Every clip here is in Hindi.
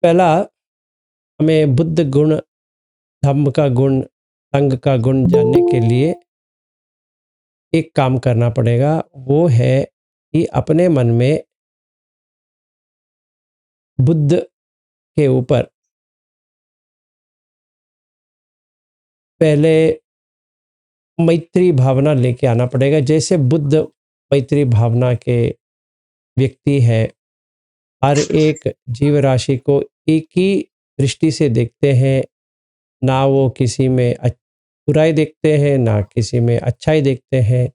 पहला हमें बुद्ध गुण, धम्म का गुण, संघ का गुण जानने के लिए एक काम करना पड़ेगा। वो है कि अपने मन में बुद्ध के ऊपर पहले मैत्री भावना लेके आना पड़ेगा। जैसे बुद्ध मैत्री भावना के व्यक्ति है, हर एक जीव राशि को एक ही दृष्टि से देखते हैं, ना वो किसी में बुराई देखते हैं, ना किसी में अच्छाई देखते हैं।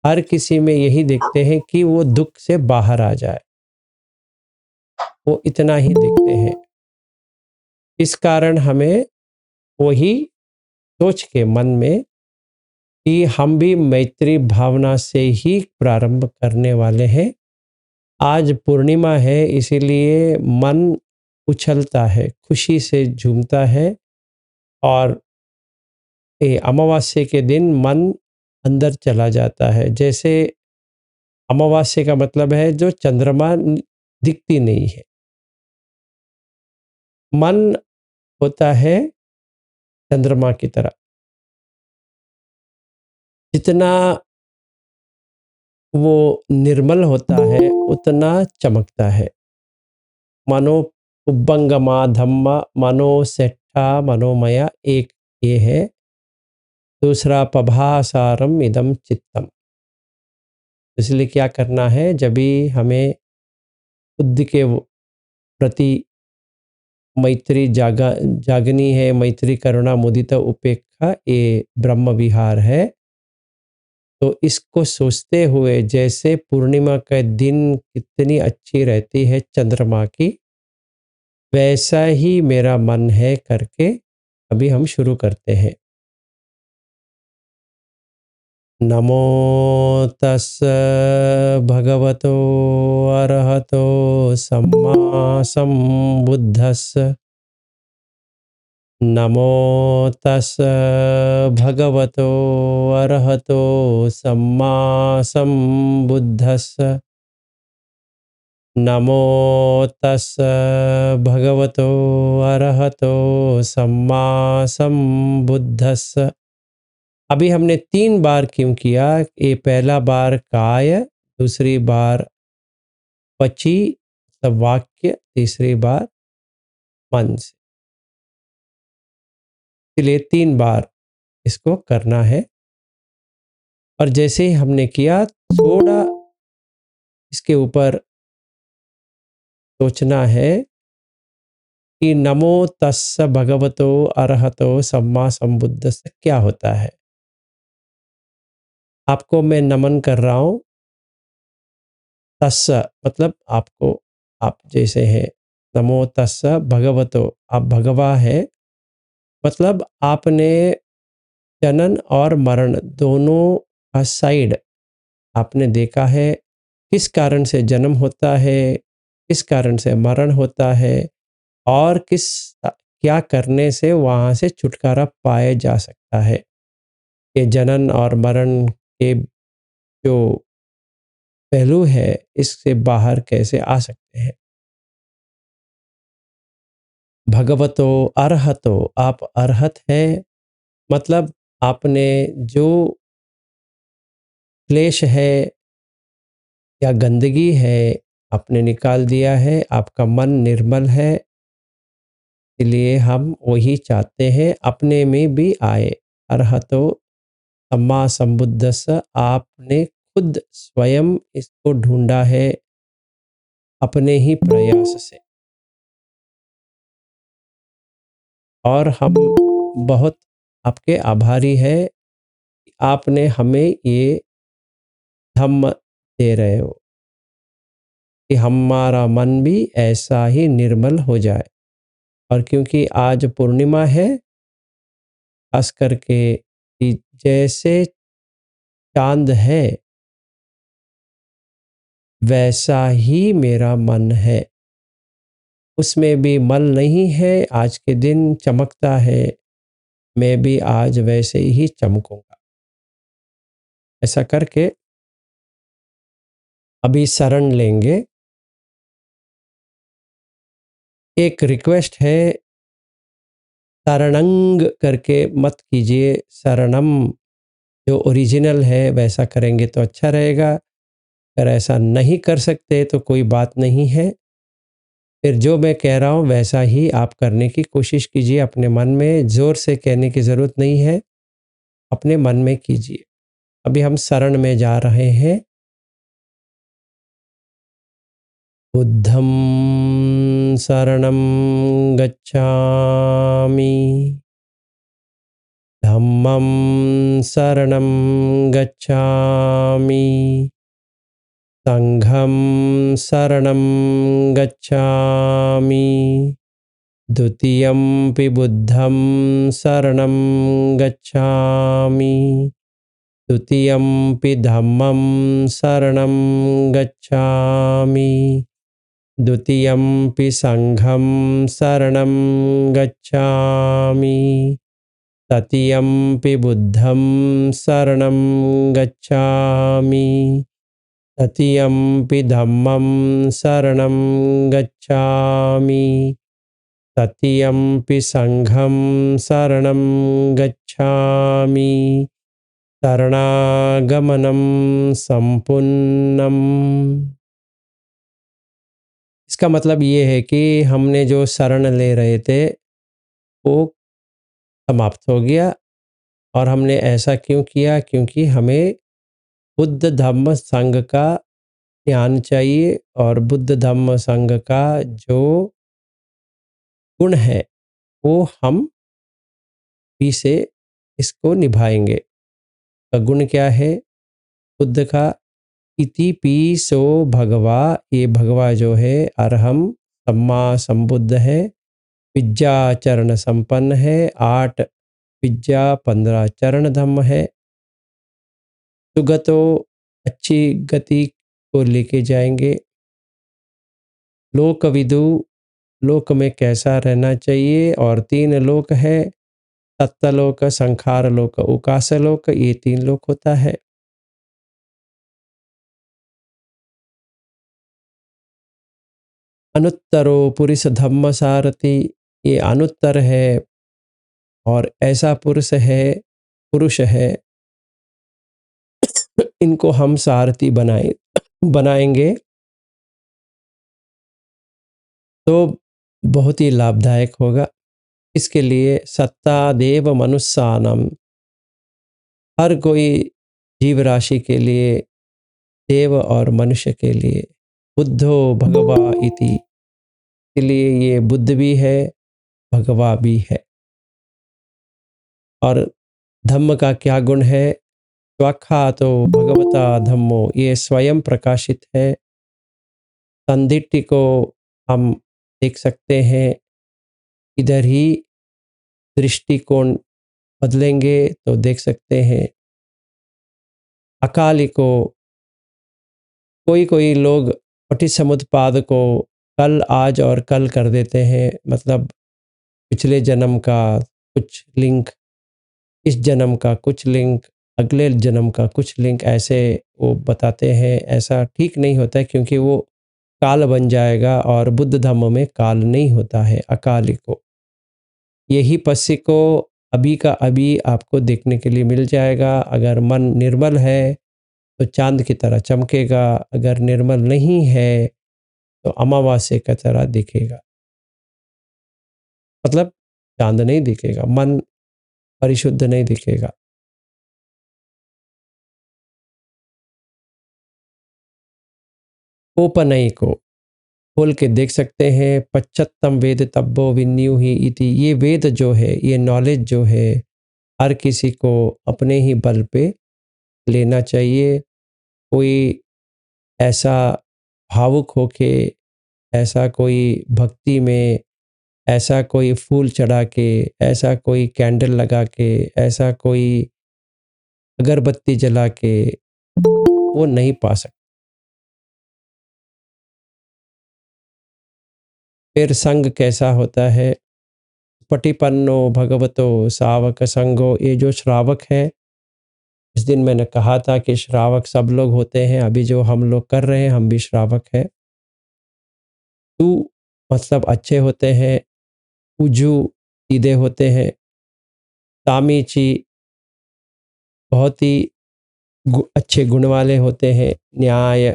हर किसी में यही देखते हैं कि वो दुख से बाहर आ जाए, वो इतना ही देखते हैं। इस कारण हमें वही सोच के मन में कि हम भी मैत्री भावना से ही प्रारंभ करने वाले हैं। आज पूर्णिमा है, इसीलिए मन उछलता है, खुशी से झूमता है। और अमावस्या के दिन मन अंदर चला जाता है। जैसे अमावस्या का मतलब है जो चंद्रमा दिखती नहीं है, मन होता है चंद्रमा की तरह। जितना वो निर्मल होता है उतना चमकता है। मनो उब्बंगमा धम्मा मनो सेट्ठा मनोमया, एक ये है। दूसरा पभासारम इदम चित्तम। इसलिए क्या करना है, जब भी हमें बुद्ध के प्रति मैत्री जागनी है, मैत्री करुणा मुदिता उपेक्षा, ये ब्रह्म विहार है। तो इसको सोचते हुए, जैसे पूर्णिमा का दिन कितनी अच्छी रहती है चंद्रमा की, वैसा ही मेरा मन है करके अभी हम शुरू करते हैं। नमो तस् भगवतो अरहतो सम्मा संबुद्धस्स। नमो तस् भगवतो अरहतो सम्मा संबुद्धस्स। नमो तस् भगवतो अरहतो सम्मा संबुद्धस्स। अभी हमने 3 बार क्यों किया? ये पहला बार काय, दूसरी बार पची सब वाक्य, तीसरी बार मन से। इसलिए 3 बार इसको करना है। और जैसे ही हमने किया, थोड़ा इसके ऊपर सोचना है कि नमो तस्स भगवतो अरहतो सम्मा संबुद्धस्स क्या होता है। आपको मैं नमन कर रहा हूँ। तस्स मतलब आपको, आप जैसे हैं। नमो तस्स भगवतो, आप भगवा है, मतलब आपने जनन और मरण दोनों का साइड आपने देखा है। किस कारण से जन्म होता है, किस कारण से मरण होता है, और क्या करने से वहाँ से छुटकारा पाया जा सकता है। ये जनन और मरण के जो पहलू है, इससे बाहर कैसे आ सकते हैं। भगवतो अरहतो, आप अरहत है, मतलब आपने जो क्लेश है या गंदगी है आपने निकाल दिया है, आपका मन निर्मल है। इसलिए हम वही चाहते हैं अपने में भी आए। अरहतो सम्मा संबुद्धस्स, आपने खुद स्वयं इसको ढूंढा है अपने ही प्रयास से। और हम बहुत आपके आभारी हैं कि आपने हमें ये धम्म दे रहे हो कि हमारा मन भी ऐसा ही निर्मल हो जाए। और क्योंकि आज पूर्णिमा है, खास करके कि जैसे चांद है वैसा ही मेरा मन है, उसमें भी मल नहीं है। आज के दिन चमकता है, मैं भी आज वैसे ही चमकूंगा। ऐसा करके अभी शरण लेंगे एक रिक्वेस्ट है, शरणंग करके मत कीजिए, शरणम जो ओरिजिनल है वैसा करेंगे तो अच्छा रहेगा। अगर ऐसा नहीं कर सकते तो कोई बात नहीं है, फिर जो मैं कह रहा हूँ वैसा ही आप करने की कोशिश कीजिए अपने मन में, ज़ोर से कहने की ज़रूरत नहीं है, अपने मन में कीजिए। अभी हम शरण में जा रहे हैं। बुद्धं शरणं गच्छामि, धम्मं शरणं गच्छामि, संघं शरणं गच्छामि, द्वितीयंपि बुद्धं शरणं गच्छामि, द्वितीयंपि धम्मं शरणं गच्छामि, द्वितीयंपि संघं शरणं गच्छामि, तृतीयंपि बुद्धं शरणं गच्छामि, तृतीयंपि धम्मं शरणं गच्छामि, तृतीयंपि संघं शरणं गच्छामि, शरणागमनं संपुन्नम। इसका मतलब ये है कि हमने जो शरण ले रहे थे वो समाप्त हो गया। और हमने ऐसा क्यों किया? क्योंकि हमें बुद्ध धम्म संघ का ज्ञान चाहिए, और बुद्ध धम्म संघ का जो गुण है वो हम भी से इसको निभाएंगे। का गुण क्या है बुद्ध का? इति पीसो भगवा, ये भगवा जो है अरहम सम्मा संबुद्ध है, विद्या चरण संपन्न है, 8 विद्या 15 चरण धम्म है, सुगतो अच्छी गति को लेके जाएंगे, लोकविदु लोक में कैसा रहना चाहिए, और 3 लोक है, सत्यलोक, संखार लोक, उकास लोक, ये 3 लोक होता है। अनुत्तरो पुरुष धम्म सारथी, ये अनुत्तर है और ऐसा पुरुष है, इनको हम सारथी बनाएंगे तो बहुत ही लाभदायक होगा। इसके लिए सत्ता देव मनुष्यानम, हर कोई जीव राशि के लिए, देव और मनुष्य के लिए, बुद्धो भगवा इति, के लिए ये बुद्ध भी है, भगवा भी है। और धम्म का क्या गुण है? स्वाख्यातो भगवता धम्मो, ये स्वयं प्रकाशित है। संदिट्टि को हम देख सकते हैं, इधर ही दृष्टिकोण बदलेंगे तो देख सकते हैं। अकाली को, कोई लोग पटिसमुत्पाद को कल, आज और कल कर देते हैं, मतलब पिछले जन्म का कुछ लिंक, इस जन्म का कुछ लिंक, अगले जन्म का कुछ लिंक, ऐसे वो बताते हैं। ऐसा ठीक नहीं होता है, क्योंकि वो काल बन जाएगा, और बुद्ध धम्म में काल नहीं होता है, अकाली को। यही पश्य को अभी का अभी आपको देखने के लिए मिल जाएगा। अगर मन निर्मल है तो चांद की तरह चमकेगा, अगर निर्मल नहीं है तो अमावास्या की तरह दिखेगा। मतलब चांद नहीं दिखेगा, मन परिशुद्ध नहीं दिखेगा। ओपनई को खोल के देख सकते हैं। पश्चत्तम वेद तब्बो विन्यू ही इति, ये वेद जो है, ये नॉलेज जो है, हर किसी को अपने ही बल पे लेना चाहिए। कोई ऐसा भावुक होके, ऐसा कोई भक्ति में, ऐसा कोई फूल चढ़ा के, ऐसा कोई कैंडल लगा के, ऐसा कोई अगरबत्ती जला के वो नहीं पा सकता। फिर संग कैसा होता है? पटिपन्नो भगवतो सावक संगो, ये जो श्रावक है, इस दिन मैंने कहा था कि श्रावक सब लोग होते हैं। अभी जो हम लोग कर रहे हैं, हम भी श्रावक हैं। तू मतलब अच्छे होते हैं, उजू सीधे होते हैं, तामीची बहुत ही अच्छे गुण वाले होते हैं, न्याय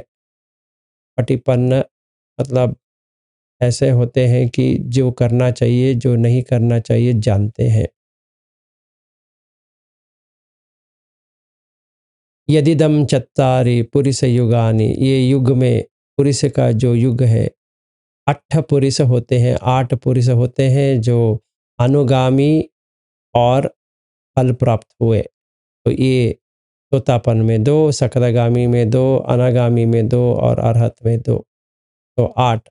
पटिपन्न मतलब ऐसे होते हैं कि जो करना चाहिए, जो नहीं करना चाहिए जानते हैं। यदिदम चत्तारि पुरिस युगानि, ये युग में पुरुष का जो युग है, 8 पुरुष होते हैं, 8 पुरुष होते हैं जो अनुगामी और फल प्राप्त हुए। तो ये तोतापन में 2, सकलगामी में 2, अनागामी में 2 और अरहत में 2, तो 8।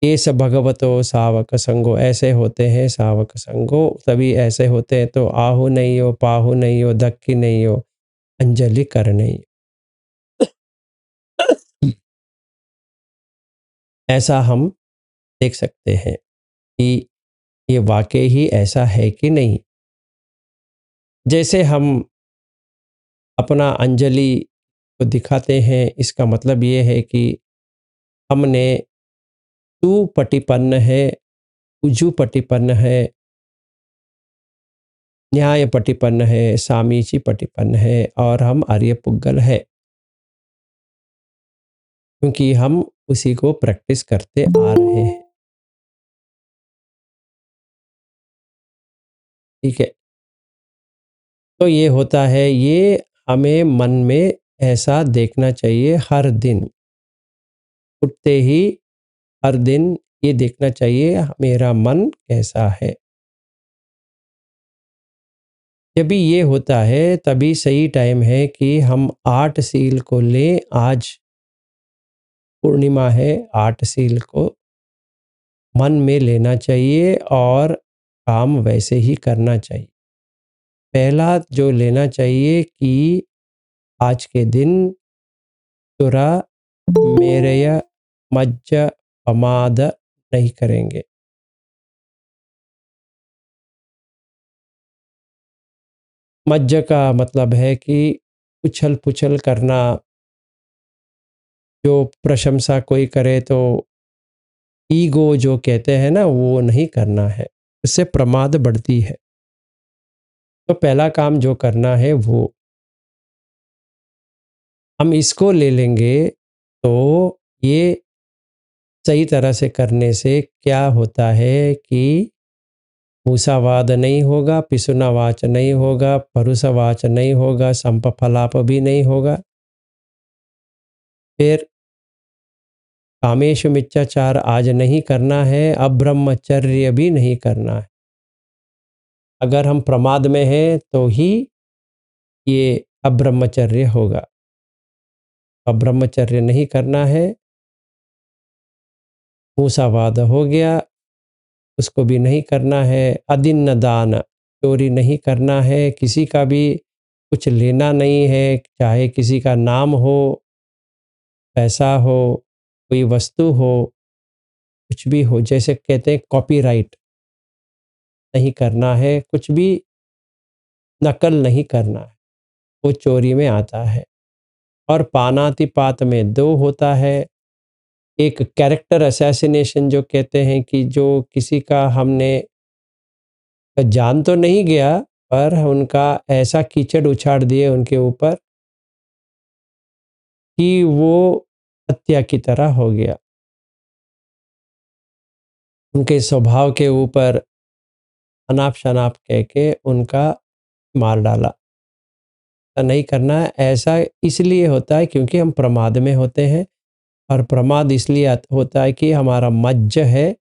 ये सब भगवतो सावक संगो, ऐसे होते हैं सावक संगो, तभी ऐसे होते हैं तो आहु नहीं हो, पाहु नहीं हो, धक्की नहीं हो, अंजलि कर नहीं हो। ऐसा हम देख सकते हैं कि ये वाकई ही ऐसा है कि नहीं। जैसे हम अपना अंजलि को दिखाते हैं, इसका मतलब ये है कि हमने तू पटिपन्न है, उजू पटिपन्न है, न्याय पटिपन्न है, सामीची पटिपन्न है और हम आर्य पुग्गल है, क्योंकि हम उसी को प्रैक्टिस करते आ रहे हैं। ठीक है, तो ये होता है, ये हमें मन में ऐसा देखना चाहिए हर दिन, उठते ही हर दिन ये देखना चाहिए मेरा मन कैसा है। जब भी ये होता है तभी सही टाइम है कि हम 8 सील को लें। आज पूर्णिमा है, 8 सील को मन में लेना चाहिए और काम वैसे ही करना चाहिए। पहला जो लेना चाहिए कि आज के दिन तुरा मेरय मज्ज पमाद नहीं करेंगे। मज्ज का मतलब है कि उछल पुछल करना, जो प्रशंसा कोई करे तो ईगो जो कहते हैं ना, वो नहीं करना है, इससे प्रमाद बढ़ती है। तो पहला काम जो करना है वो हम इसको ले लेंगे, तो ये सही तरह से करने से क्या होता है कि मूसावाद नहीं होगा, पिसुनावाच नहीं होगा, परुसवाच नहीं होगा, संपफलाप भी नहीं होगा। फिर कामेशु मिथ्याचार आज नहीं करना है, अब्रह्मचर्य भी नहीं करना है। अगर हम प्रमाद में हैं तो ही ये अब्रह्मचर्य होगा। अब्रह्मचर्य नहीं करना है, मूसावाद हो गया, उसको भी नहीं करना है। अदिन्न दान, चोरी नहीं करना है, किसी का भी कुछ लेना नहीं है, चाहे किसी का नाम हो, पैसा हो, कोई वस्तु हो, कुछ भी हो, जैसे कहते हैं कॉपीराइट नहीं करना है, कुछ भी नकल नहीं करना है, वो चोरी में आता है। और पानातिपात में 2 होता है, एक कैरेक्टर असैसिनेशन जो कहते हैं कि जो किसी का हमने जान तो नहीं गया, पर उनका ऐसा कीचड़ उछाड़ दिए उनके ऊपर कि वो हत्या की तरह हो गया। उनके स्वभाव के ऊपर अनाप-शनाप कह के उनका मार डाला। ऐसा नहीं करना है, ऐसा इसलिए होता है क्योंकि हम प्रमाद में होते हैं, और प्रमाद इसलिए होता है कि हमारा मज्ज है।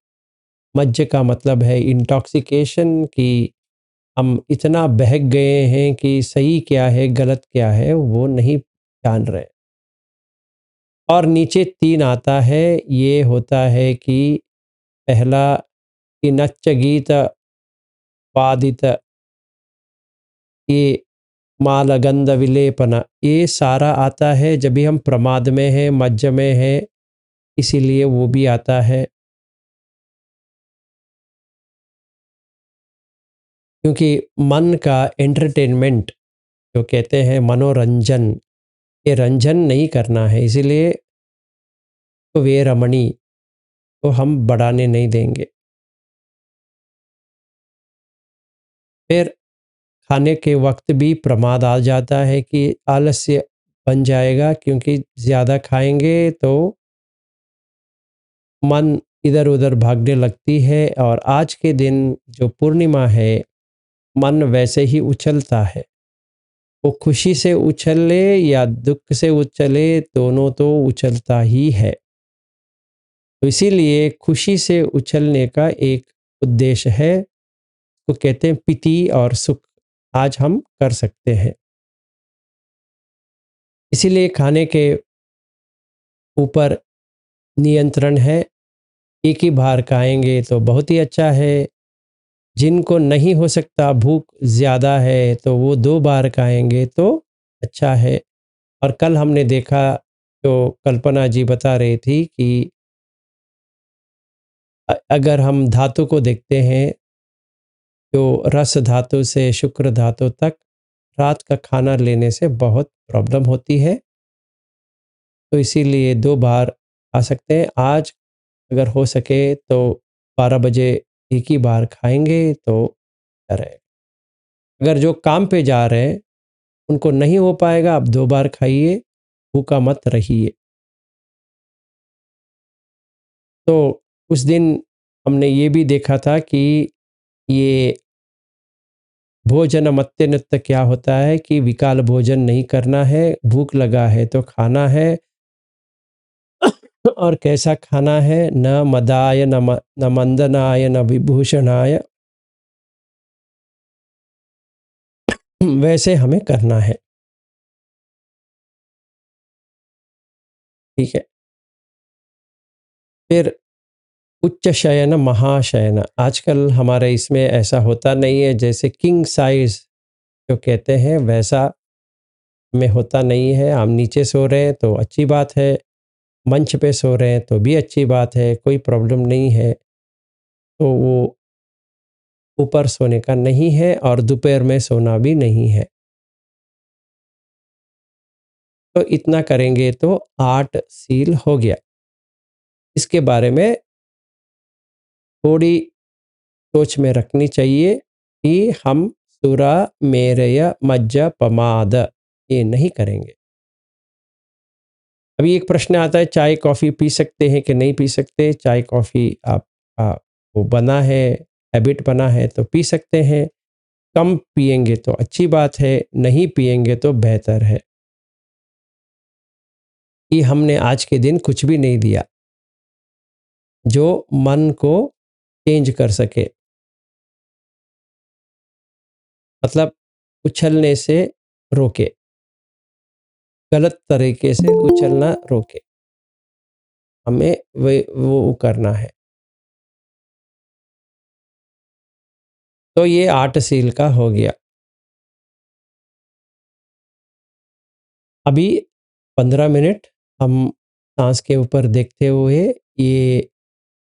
मज्ज का मतलब है इंटॉक्सिकेशन, कि हम इतना बहक गए हैं कि सही क्या है, गलत क्या है, वो नहीं जान रहे। और नीचे 3 आता है, ये होता है कि पहला कि नच्च गीत वादित, ये मालगंध विलेपन, ये सारा आता है जब भी हम प्रमाद में हैं, मज्ज में हैं, इसीलिए वो भी आता है। क्योंकि मन का एंटरटेनमेंट जो कहते हैं मनोरंजन, ये रंजन नहीं करना है, इसीलिए वे रमणी तो हम बढ़ाने नहीं देंगे। फिर खाने के वक़्त भी प्रमाद आ जाता है कि आलस्य बन जाएगा, क्योंकि ज़्यादा खाएँगे तो मन इधर-उधर भागने लगती है और आज के दिन जो पूर्णिमा है, मन वैसे ही उछलता है। वो खुशी से उछले या दुःख से उछले, दोनों तो उछलता ही है। तो इसीलिए खुशी से उछलने का एक उद्देश्य है, वो कहते हैं पीति और सुख आज हम कर सकते हैं। इसीलिए खाने के ऊपर नियंत्रण है, एक ही बार खाएँगे तो बहुत ही अच्छा है। जिनको नहीं हो सकता, भूख ज़्यादा है, तो वो 2 बार खाएँगे तो अच्छा है। और कल हमने देखा, जो कल्पना जी बता रही थी कि अगर हम धातु को देखते हैं, जो रस धातु से शुक्र धातु तक रात का खाना लेने से बहुत प्रॉब्लम होती है, तो इसीलिए 2 बार खा सकते हैं। आज अगर हो सके तो 12 बजे एक ही बार खाएँगे तो अच्छा रहेगा। अगर जो काम पे जा रहे हैं, उनको नहीं हो पाएगा, आप 2 बार खाइए, भूखा मत रहिए। तो उस दिन हमने ये भी देखा था कि ये भोजनमत्य नृत्य क्या होता है कि विकाल भोजन नहीं करना है, भूख लगा है तो खाना है। और कैसा खाना है, न मदाय न मंदनाय न विभूषणाय, वैसे हमें करना है। ठीक है। फिर उच्च शयन महाशयन, आजकल हमारे इसमें ऐसा होता नहीं है, जैसे किंग साइज जो कहते हैं वैसा में होता नहीं है। हम नीचे सो रहे हैं तो अच्छी बात है, मंच पे सो रहे हैं तो भी अच्छी बात है, कोई प्रॉब्लम नहीं है। तो वो ऊपर सोने का नहीं है और दोपहर में सोना भी नहीं है। तो इतना करेंगे तो 8 सील हो गया। इसके बारे में थोड़ी सोच में रखनी चाहिए कि हम सुरा, मेरय, मज्ज, पमाद ये नहीं करेंगे। अभी एक प्रश्न आता है, चाय कॉफ़ी पी सकते हैं कि नहीं पी सकते? चाय कॉफ़ी आपका वो बना है, हैबिट बना है तो पी सकते हैं। कम पिएँगे तो अच्छी बात है, नहीं पिएँगे तो बेहतर है कि हमने आज के दिन कुछ भी नहीं दिया, जो मन को चेंज कर सके। मतलब उछलने से रोके, गलत तरीके से उछलना रोके। हमें वो करना है। तो ये 8 सील का हो गया। अभी 15 मिनट हम साँस के ऊपर देखते हुए ये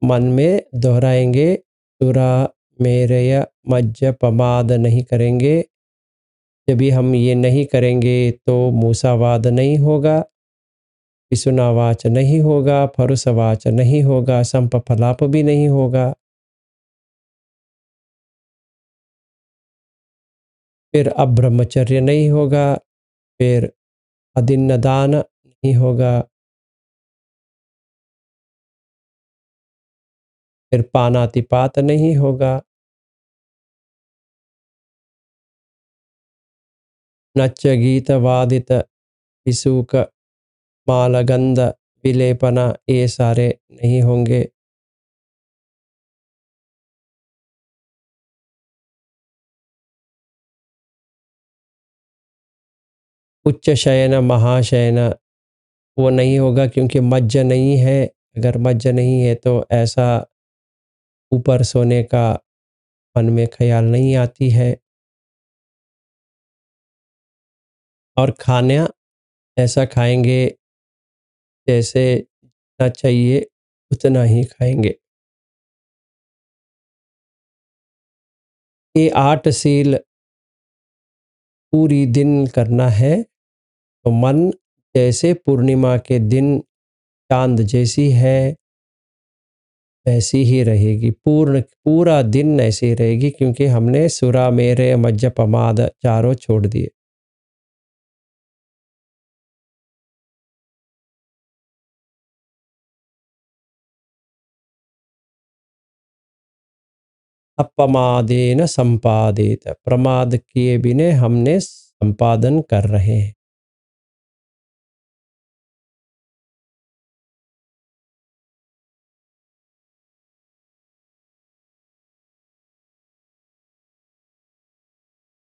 मन में दोहराएँगे, सुरा, मेरय, मज्ज, पमाद नहीं करेंगे। जब भी हम ये नहीं करेंगे तो मूसावाद नहीं होगा, पिसुनावाच नहीं होगा, फरुसवाच नहीं होगा, संपफलाप भी नहीं होगा। फिर अब्रह्मचर्य नहीं होगा, फिर अदिन्नदान नहीं होगा, फिर पानातिपात नहीं होगा, नच्च गीत वादित विसूक मालगंध विलेपना, ये सारे नहीं होंगे। उच्च शयन महाशयन वो नहीं होगा, क्योंकि मज्ज नहीं है। अगर मज्ज नहीं है तो ऐसा ऊपर सोने का मन में ख्याल नहीं आती है। और खाना ऐसा खाएँगे जैसे जितना चाहिए उतना ही खाएँगे। ये 8 सील पूरी दिन करना है, तो मन जैसे पूर्णिमा के दिन चाँद जैसी है, वैसी ही रहेगी, पूरा दिन ऐसी ही रहेगी, क्योंकि हमने सुरा, मेरे, मज्ज, पमाद चारों छोड़ दिए। अपमादेन संपादित, प्रमाद किए बिना हमने संपादन कर रहे हैं।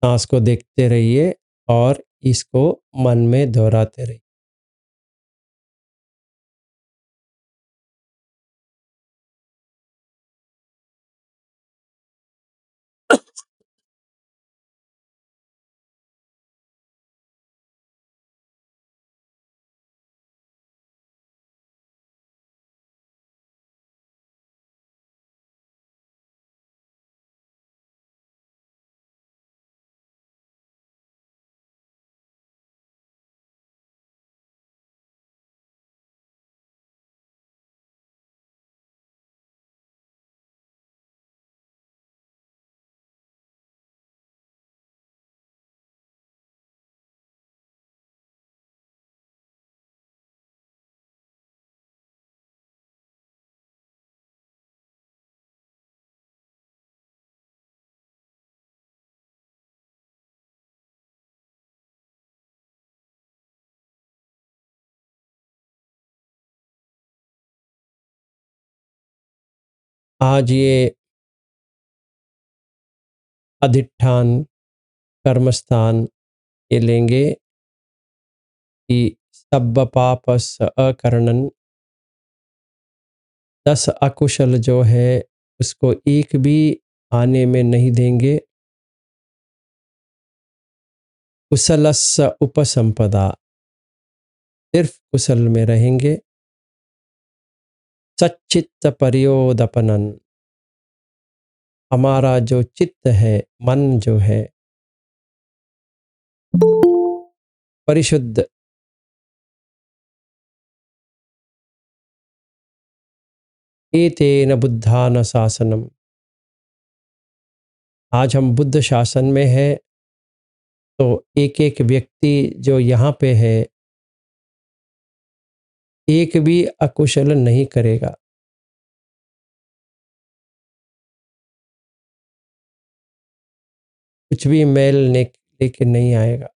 सांस को देखते रहिए और इसको मन में दोहराते रहिए। आज ये अधिष्ठान कर्मस्थान ये लेंगे कि सब पापस अकरणन, 10 अकुशल जो है उसको एक भी आने में नहीं देंगे। कुशलस्य उपसंपदा, सिर्फ कुशल में रहेंगे। सच्चित्त परियोदपनन, हमारा जो चित्त है, मन जो है परिशुद्ध। एतेन बुद्धान शासनम, आज हम बुद्ध शासन में है, तो एक एक व्यक्ति जो यहाँ पे है एक भी अकुशल नहीं करेगा। कुछ भी मैल लेके नहीं आएगा।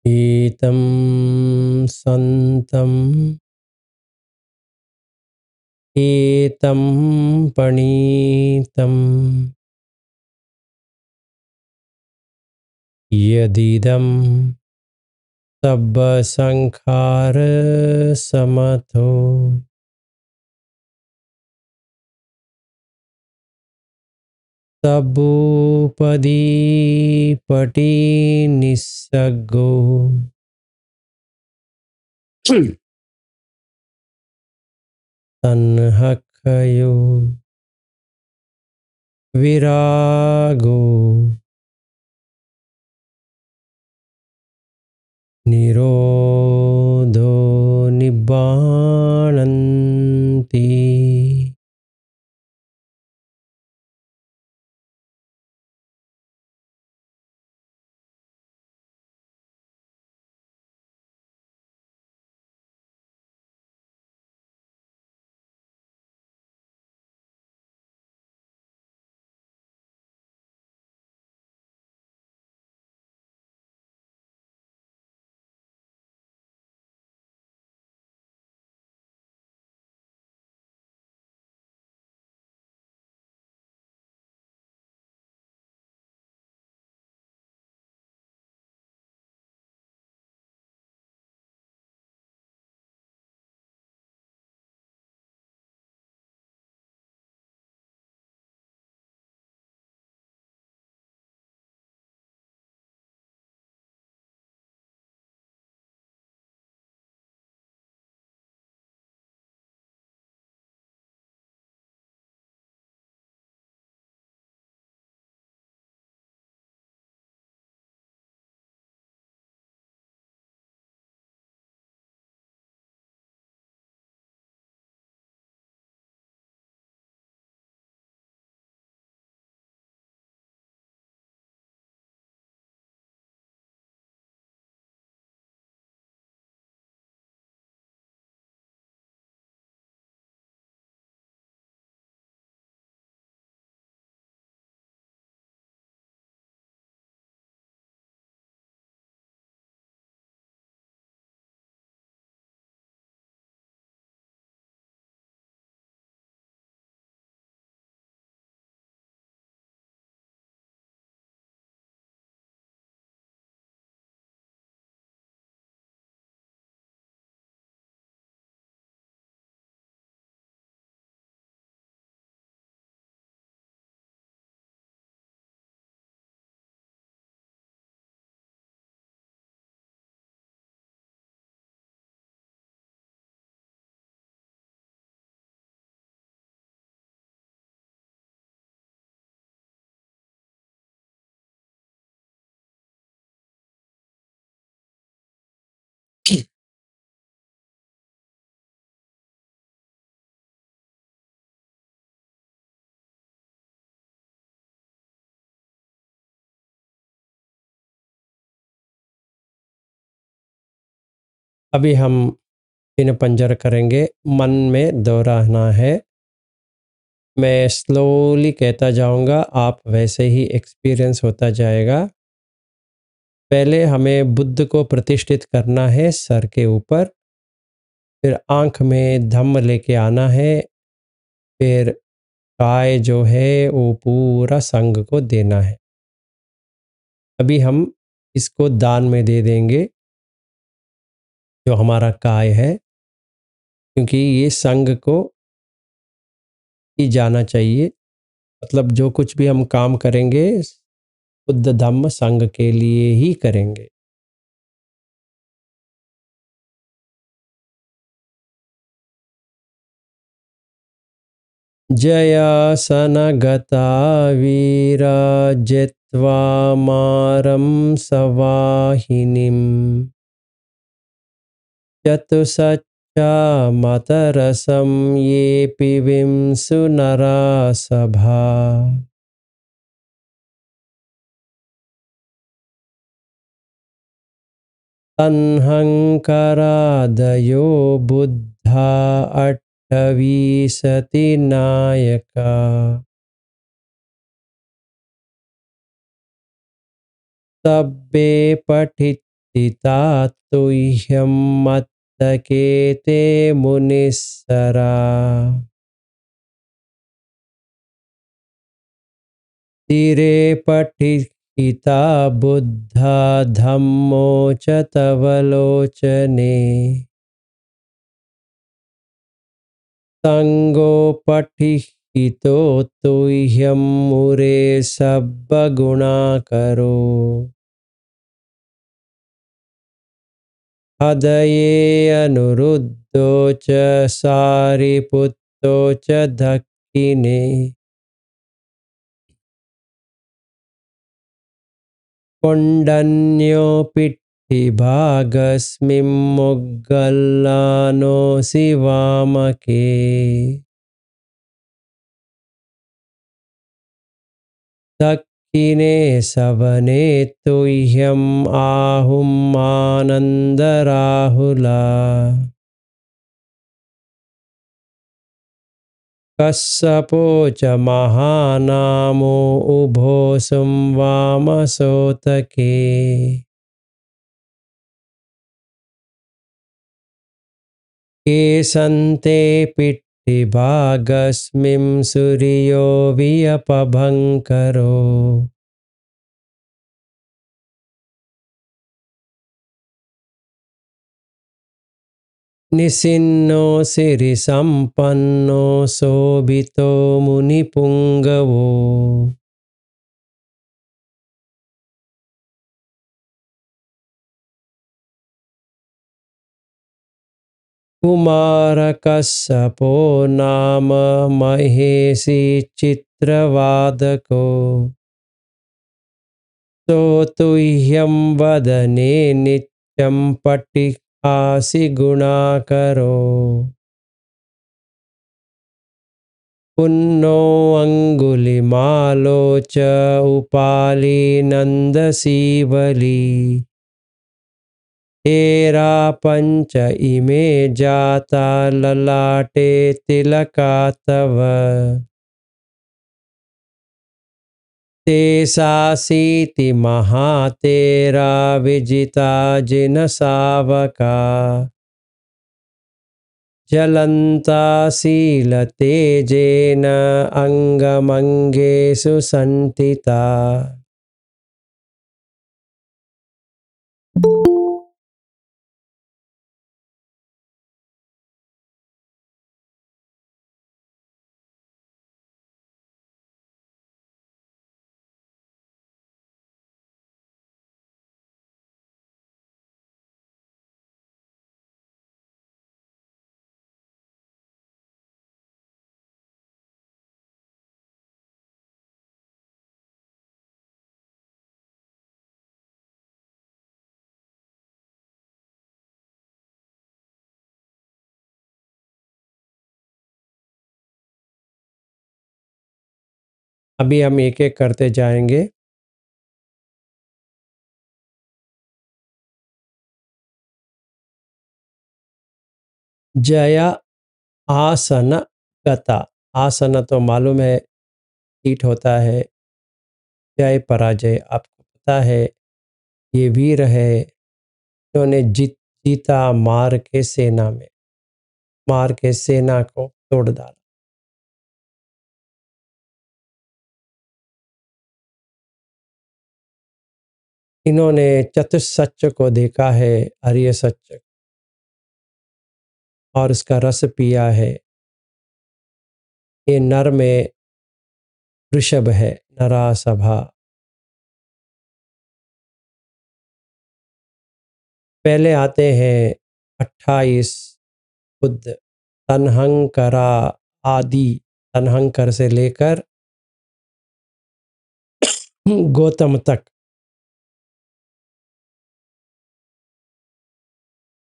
एतं संतं एतं पणीतं यदिदं सब्बसंखारसमतो तबुपदीपटिनिस्सगो तन्हक्षयो विरागो निरोधो निब्बाणन्ति। अभी हम पिन पंजर करेंगे, मन में दोहराना है। मैं स्लोली कहता जाऊंगा, आप वैसे ही एक्सपीरियंस होता जाएगा। पहले हमें बुद्ध को प्रतिष्ठित करना है सर के ऊपर, फिर आंख में धम्म लेके आना है, फिर काय जो है वो पूरा संघ को देना है। अभी हम इसको दान में दे देंगे, जो हमारा काय है, क्योंकि ये संघ को ही जाना चाहिए। मतलब जो कुछ भी हम काम करेंगे बुद्ध धम्म संघ के लिए ही करेंगे। जयासनगता वीरा जित्वा मारं सवाहिनीं चतुसच्चामतरसं ये पिबंसु नरासभा। तन्हंकारादयो बुद्धा अट्टविंशति नायका तब्बे पठिता तुह्यं मत्तकेते मुनिस्सरा। धीरे पठिता बुद्धा धम्मो च तव लोचने संगोपठितो तुह्यं मुरे सब्बगुणा करो हदये अनुरुद्धो च सारिपुत्तो च दक्षिणे कोण्डन्योऽपिट्ठिभागस्मिंमुद्गल्लानोऽसि वामके दक्षिणे सवने तुह्यम् आहुम् आनन्दराहुला कස්සपो च महानामो उभोऽसुं वामसोतके केशन्ते पिट्ठिभागस्मिं सूर्यो वियपभङ्करो निसिन्नो सिरिसम्पन्नो शोभितो मुनिपुङ्गवो कुमारकස්සपो नाम महेशी चित्रवादको स्तोतुह्यं वदने नित्यं पठिहासि गुणाकरो पुन्नो अङ्गुलिमालो च उपाली नन्दसीवली एरा पञ्च इमे जाता ललाटे तिलका तव तेषासीति महातेरा विजिता जिनसावका ज्वलन्ता शीलतेजेन अङ्गमङ्गेषु सन्तिता अभी हम एक एक करते जाएंगे। जया आसन गता, आसन तो मालूम है ईट होता है, जय पराजय आपको पता है, ये वीर है, इन्होंने जीता मार के सेना में, मार के सेना को तोड़ डाला। इन्होंने चतुसत्य को देखा है, आर्य सत्य, और उसका रस पिया है। ये नर में वृषभ है, नरासभा। पहले आते हैं 28 बुद्ध, तन्हंकरा आदि, तन्हंकर से लेकर गौतम तक।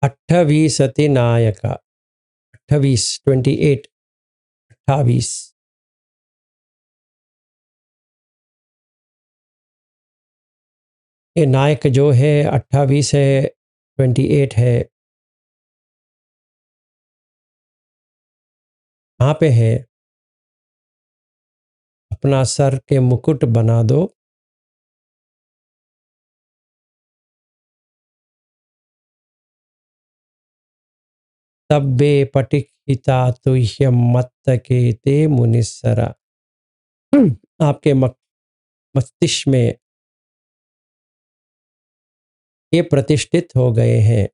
28 नायका, 28 28 28। ये नायक जो है 28 है, 28 है। कहाँ पे है? अपना सर के मुकुट बना दो, तब्बे पटिखिता तुह्यम मत्तके ते मुनिस्सरा। आपके मस्तिष्क में ये प्रतिष्ठित हो गए हैं।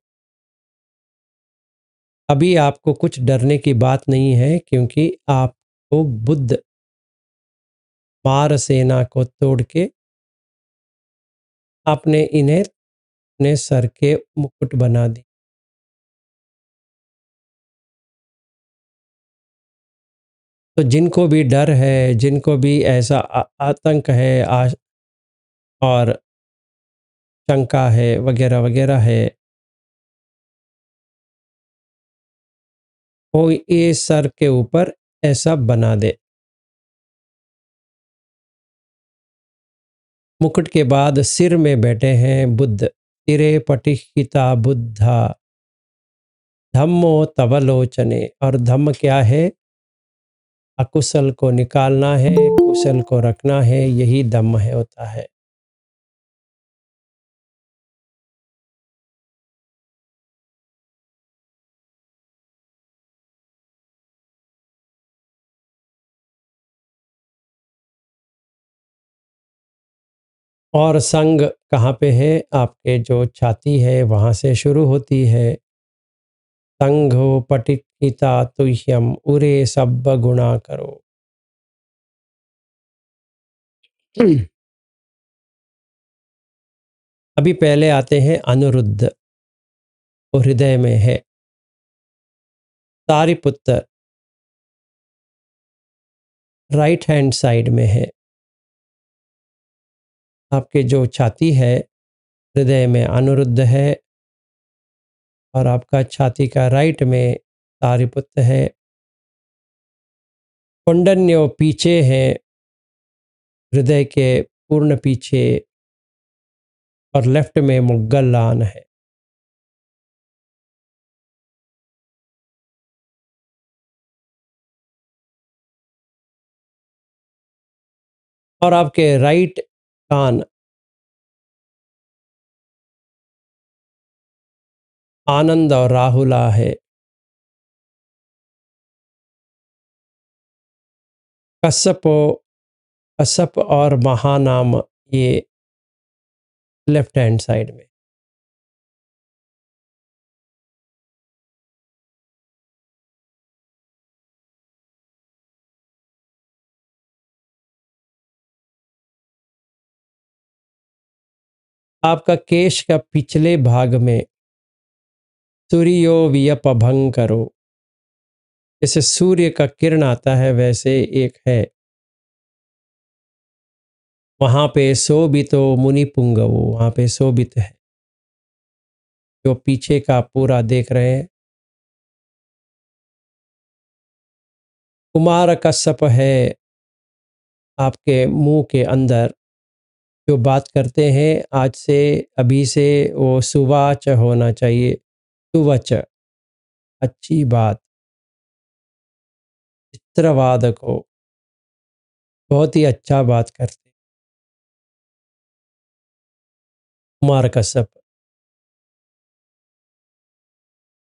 अभी आपको कुछ डरने की बात नहीं है, क्योंकि आपको बुद्ध मार सेना को तोड़ के आपने इन्हें अपने सर के मुकुट बना दी। तो जिनको भी डर है, जिनको भी ऐसा आतंक है और शंका है वगैरह वगैरह है, वो ये सर के ऊपर ऐसा बना दे। मुकुट के बाद सिर में बैठे हैं बुद्ध। सिरे पटिहिता बुद्धा धम्मो तव लोचने। और धम्म क्या है? अकुशल को निकालना है, कुशल को रखना है, यही धम्म है होता है। और संग कहाँ पे है? आपके जो छाती है वहाँ से शुरू होती है। संघो पटिहिता तुह्यम उरे सब्ब गुणा करो। अभी पहले आते हैं अनिरुद्ध, वो हृदय में है। सारिपुत्र राइट हैंड साइड में है। आपके जो छाती है, हृदय में अनिरुद्ध है, और आपका छाती का राइट में सारिपुत्र है। कुंडन्यो पीछे है, हृदय के पूर्ण पीछे, और लेफ्ट में मुगल्लान है। और आपके राइट कान आनंद और राहुला है। कश्यप और महानाम ये लेफ्ट हैंड साइड में। आपका केश का पिछले भाग में सूर्यो वियपभंग करो। जैसे सूर्य का किरण आता है वैसे एक है, वहां पे शोभितो मुनि पुंगवो, वहां पे शोभित है, जो पीछे का पूरा देख रहे हैं। कुमार कश्यप है आपके मुंह के अंदर, जो बात करते हैं आज से, अभी से वो सुवाच होना चाहिए। सुवच, अच्छी बात। चित्रवाद को बहुत ही अच्छा बात करते हैं। कुमार कश्यप।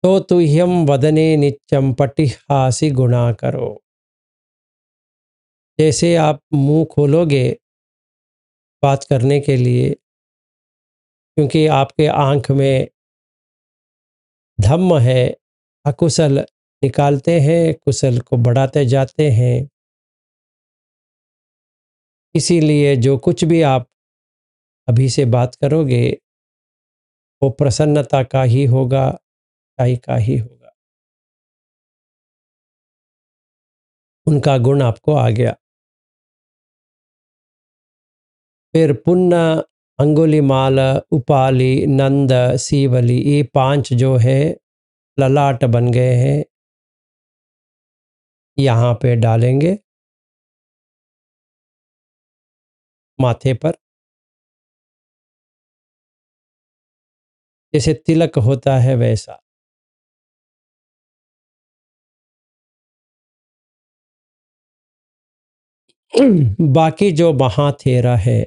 तो तुह्यम वदने नित्यम पटिहासि गुणा करो। जैसे आप मुंह खोलोगे बात करने के लिए, क्योंकि आपके आंख में धम्म है, अकुशल निकालते हैं, कुशल को बढ़ाते जाते हैं। इसीलिए जो कुछ भी आप अभी से बात करोगे, वो प्रसन्नता का ही होगा, चाय का ही होगा। उनका गुण आपको आ गया। फिर पुन्ना, अंगुलीमाल, उपाली, नंद, सीवली, ये 5 जो है ललाट बन गए हैं, यहाँ पे डालेंगे माथे पर। जैसे तिलक होता है वैसा। बाकी जो महाथेरा है,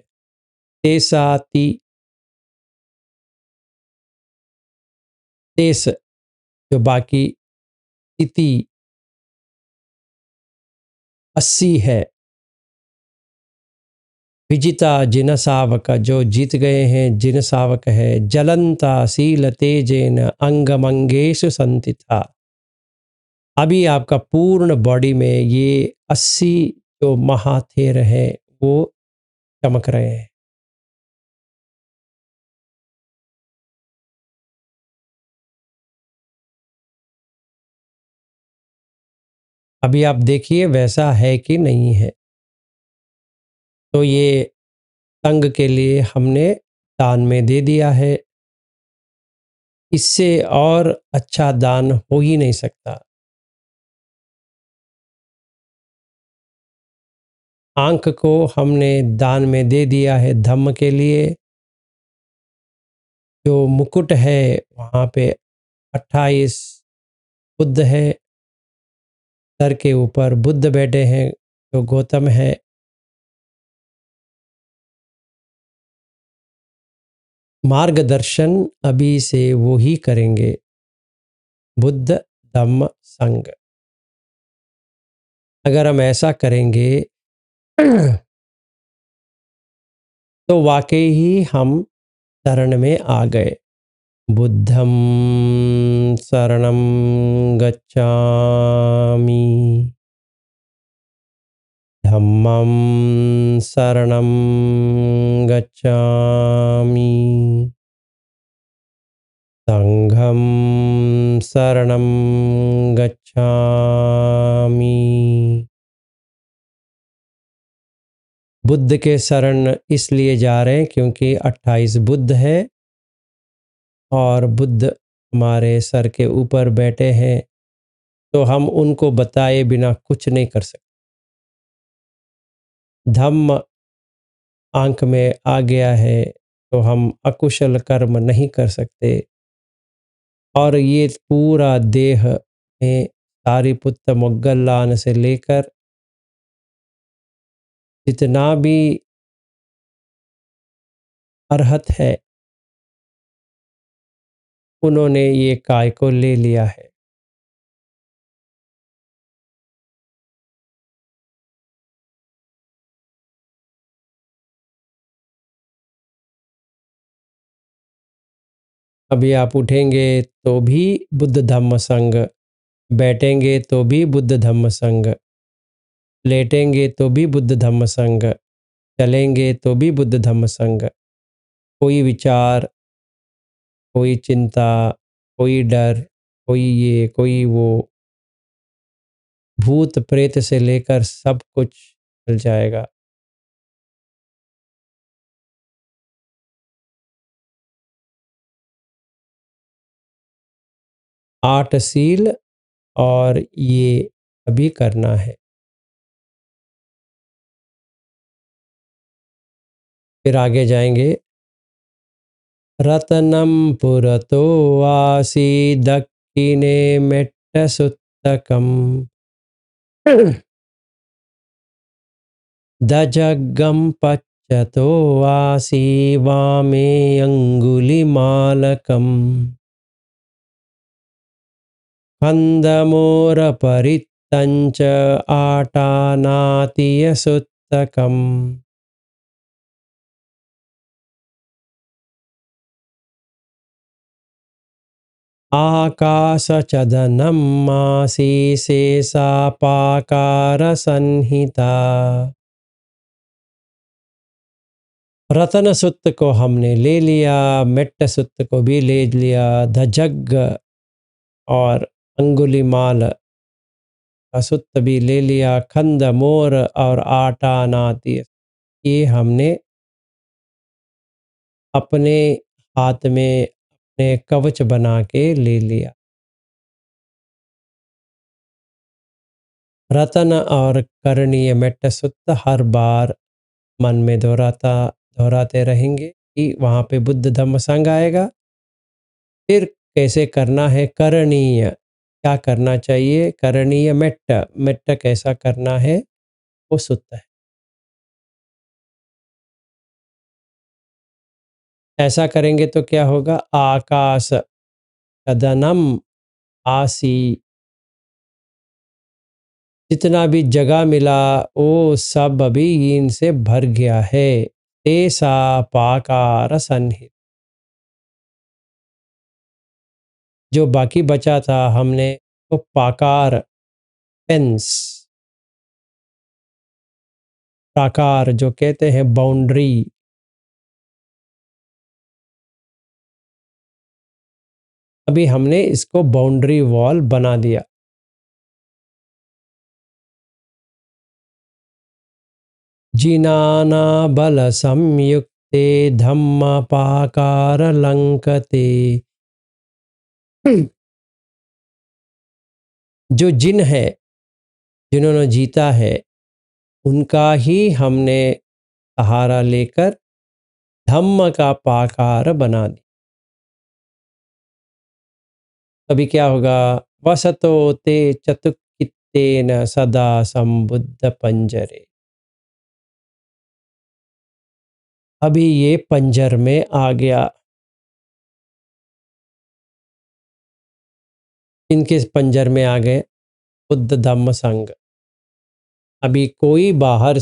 तेसाती तेस, जो बाकी तिथि 80 है, विजिता जिन सावक, जो जीत गए हैं जिन सावक है, जलंता शील तेजेन अंगमंगेशु संतिथा। अभी आपका पूर्ण बॉडी में ये 80 जो महाथेर हैं वो चमक रहे हैं। अभी आप देखिए वैसा है कि नहीं है। तो ये संघ के लिए हमने दान में दे दिया है। इससे और अच्छा दान हो ही नहीं सकता। आंख को हमने दान में दे दिया है धम्म के लिए। जो मुकुट है वहाँ पे 28 बुद्ध है। सर के ऊपर बुद्ध बैठे हैं जो गौतम है। मार्गदर्शन अभी से वो ही करेंगे, बुद्ध धम्म संघ। अगर हम ऐसा करेंगे तो वाकई ही हम शरण में आ गए। बुद्धं शरणं गच्छामि, धम्मं शरणं गच्छामि, संघं शरणं गच्छामि। बुद्ध के शरण इसलिए जा रहे हैं क्योंकि 28 बुद्ध है और बुद्ध हमारे सर के ऊपर बैठे हैं, तो हम उनको बताए बिना कुछ नहीं कर सकते। धम्म आंख में आ गया है तो हम अकुशल कर्म नहीं कर सकते। और ये पूरा देह में सारिपुत्त मोग्गल्लान से लेकर जितना भी अरहत है उन्होंने ये काय को ले लिया है। अभी आप उठेंगे तो भी बुद्ध धम्म संघ, बैठेंगे तो भी बुद्ध धम्म संघ, लेटेंगे तो भी बुद्ध धम्म संघ, चलेंगे तो भी बुद्ध धम्म संघ। कोई विचार, कोई चिंता, कोई डर, कोई ये कोई वो, भूत प्रेत से लेकर सब कुछ चल जाएगा। आठ सील और ये अभी करना है। फिर आगे जाएंगे। रतनम पुरतो वासी दक्षिणे मेट्ट सुत्तकम, दजगम पच्चतो वासी वामे अंगुलिमालकम, कंदमोरपरित्तञ्च आटानातियसुत्तकम्। आकाशचदनं मासी शेषापाकारसंहिता। रतन सुत्त को हमने ले लिया, मेट्ट सुत्त को भी ले लिया, धजग और अंगुलिमाल का सुत्त भी ले लिया, खंद मोर और आटानाति ये हमने अपने हाथ में अपने कवच बना के ले लिया। रतन और करणीय मेट्ट सुत्त हर बार मन में दोहराते रहेंगे कि वहाँ पे बुद्ध धम्म संघ आएगा। फिर कैसे करना है करणीय, क्या करना चाहिए, करणीय मेट्ट, मेट्ट कैसा करना है वो सुत्त है। ऐसा करेंगे तो क्या होगा, आकाश कदनम आसी जितना भी जगह मिला वो सब अभी इनसे भर गया है। तेसा पाकार सन्निहित। जो बाकी बचा था हमने तो पाकार फेंस, प्राकार जो कहते हैं बाउंड्री, अभी हमने इसको बाउंड्री वॉल बना दिया। जिनाना बल संयुक्ते धम्म पाकार लंकते। जो जिन है, जिन्होंने जीता है, उनका ही हमने सहारा लेकर धम्म का पाकार बना दिया। अभी क्या होगा? वसतो ते चतुक्कित्तेन सदा संबुद्ध पंजरे। अभी ये पंजर में आ गया। इनके पंजर में आ गए बुद्ध धम्म संघ। अभी कोई बाहर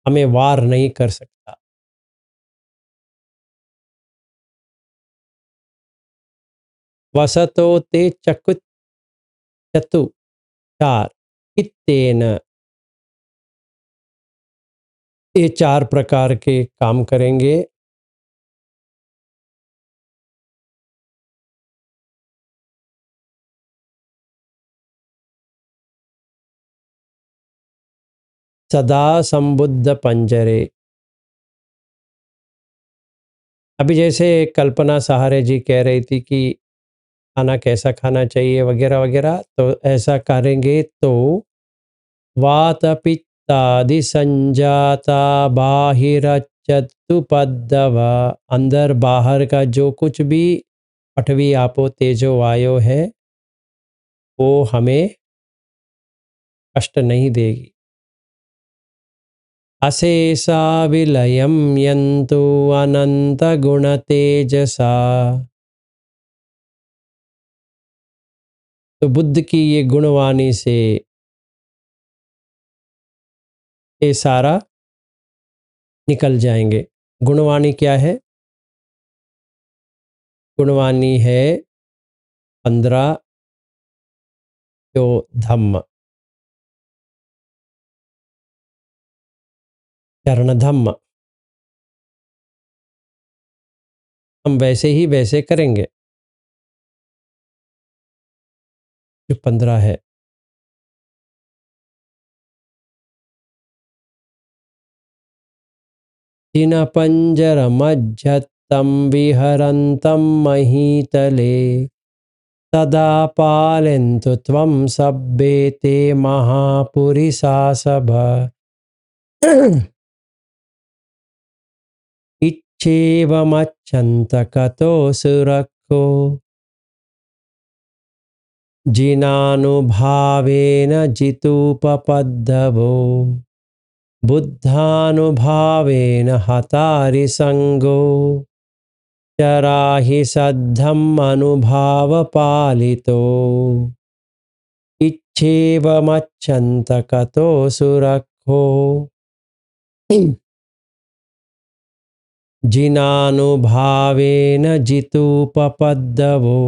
हमें वार नहीं कर सकता। वसतो ते चकुत चतु चार कित्तेन, ये चार प्रकार के काम करेंगे। सदा संबुद्ध पंजरे। अभी जैसे कल्पना सहारे जी कह रही थी कि खाना कैसा खाना चाहिए वगैरह वगैरह, तो ऐसा करेंगे तो वात पित्तादि संजाता बाहिरच्चतु पद्दव। अंदर बाहर का जो कुछ भी पठवी आपो तेजो वायो है वो हमें कष्ट नहीं देगी। अशेषा विलयम यंतु अनंत गुण तेजसा। तो बुद्ध की ये गुणवाणी से ये सारा निकल जाएंगे। गुणवाणी क्या है? गुणवाणी है 15 जो धम्म, चरण धम्म। हम वैसे ही वैसे करेंगे जो 15 है। जिन पंजर मज्जतम विहरंतम महीतले सदा पालयन्तु त्वं सभ्ये ते महापुरिषा सभ। इच्छेवमच्छन्तकतो सुरक्षो जिनानुभावेन जितुपपद्दवो बुद्धानुभावेन हतारिसंगो चराहि सद्धम्मनुभावपालितो इच्छेवमच्छन्तकतो सुरक्षो जिनानुभावेन जितुपपद्दवो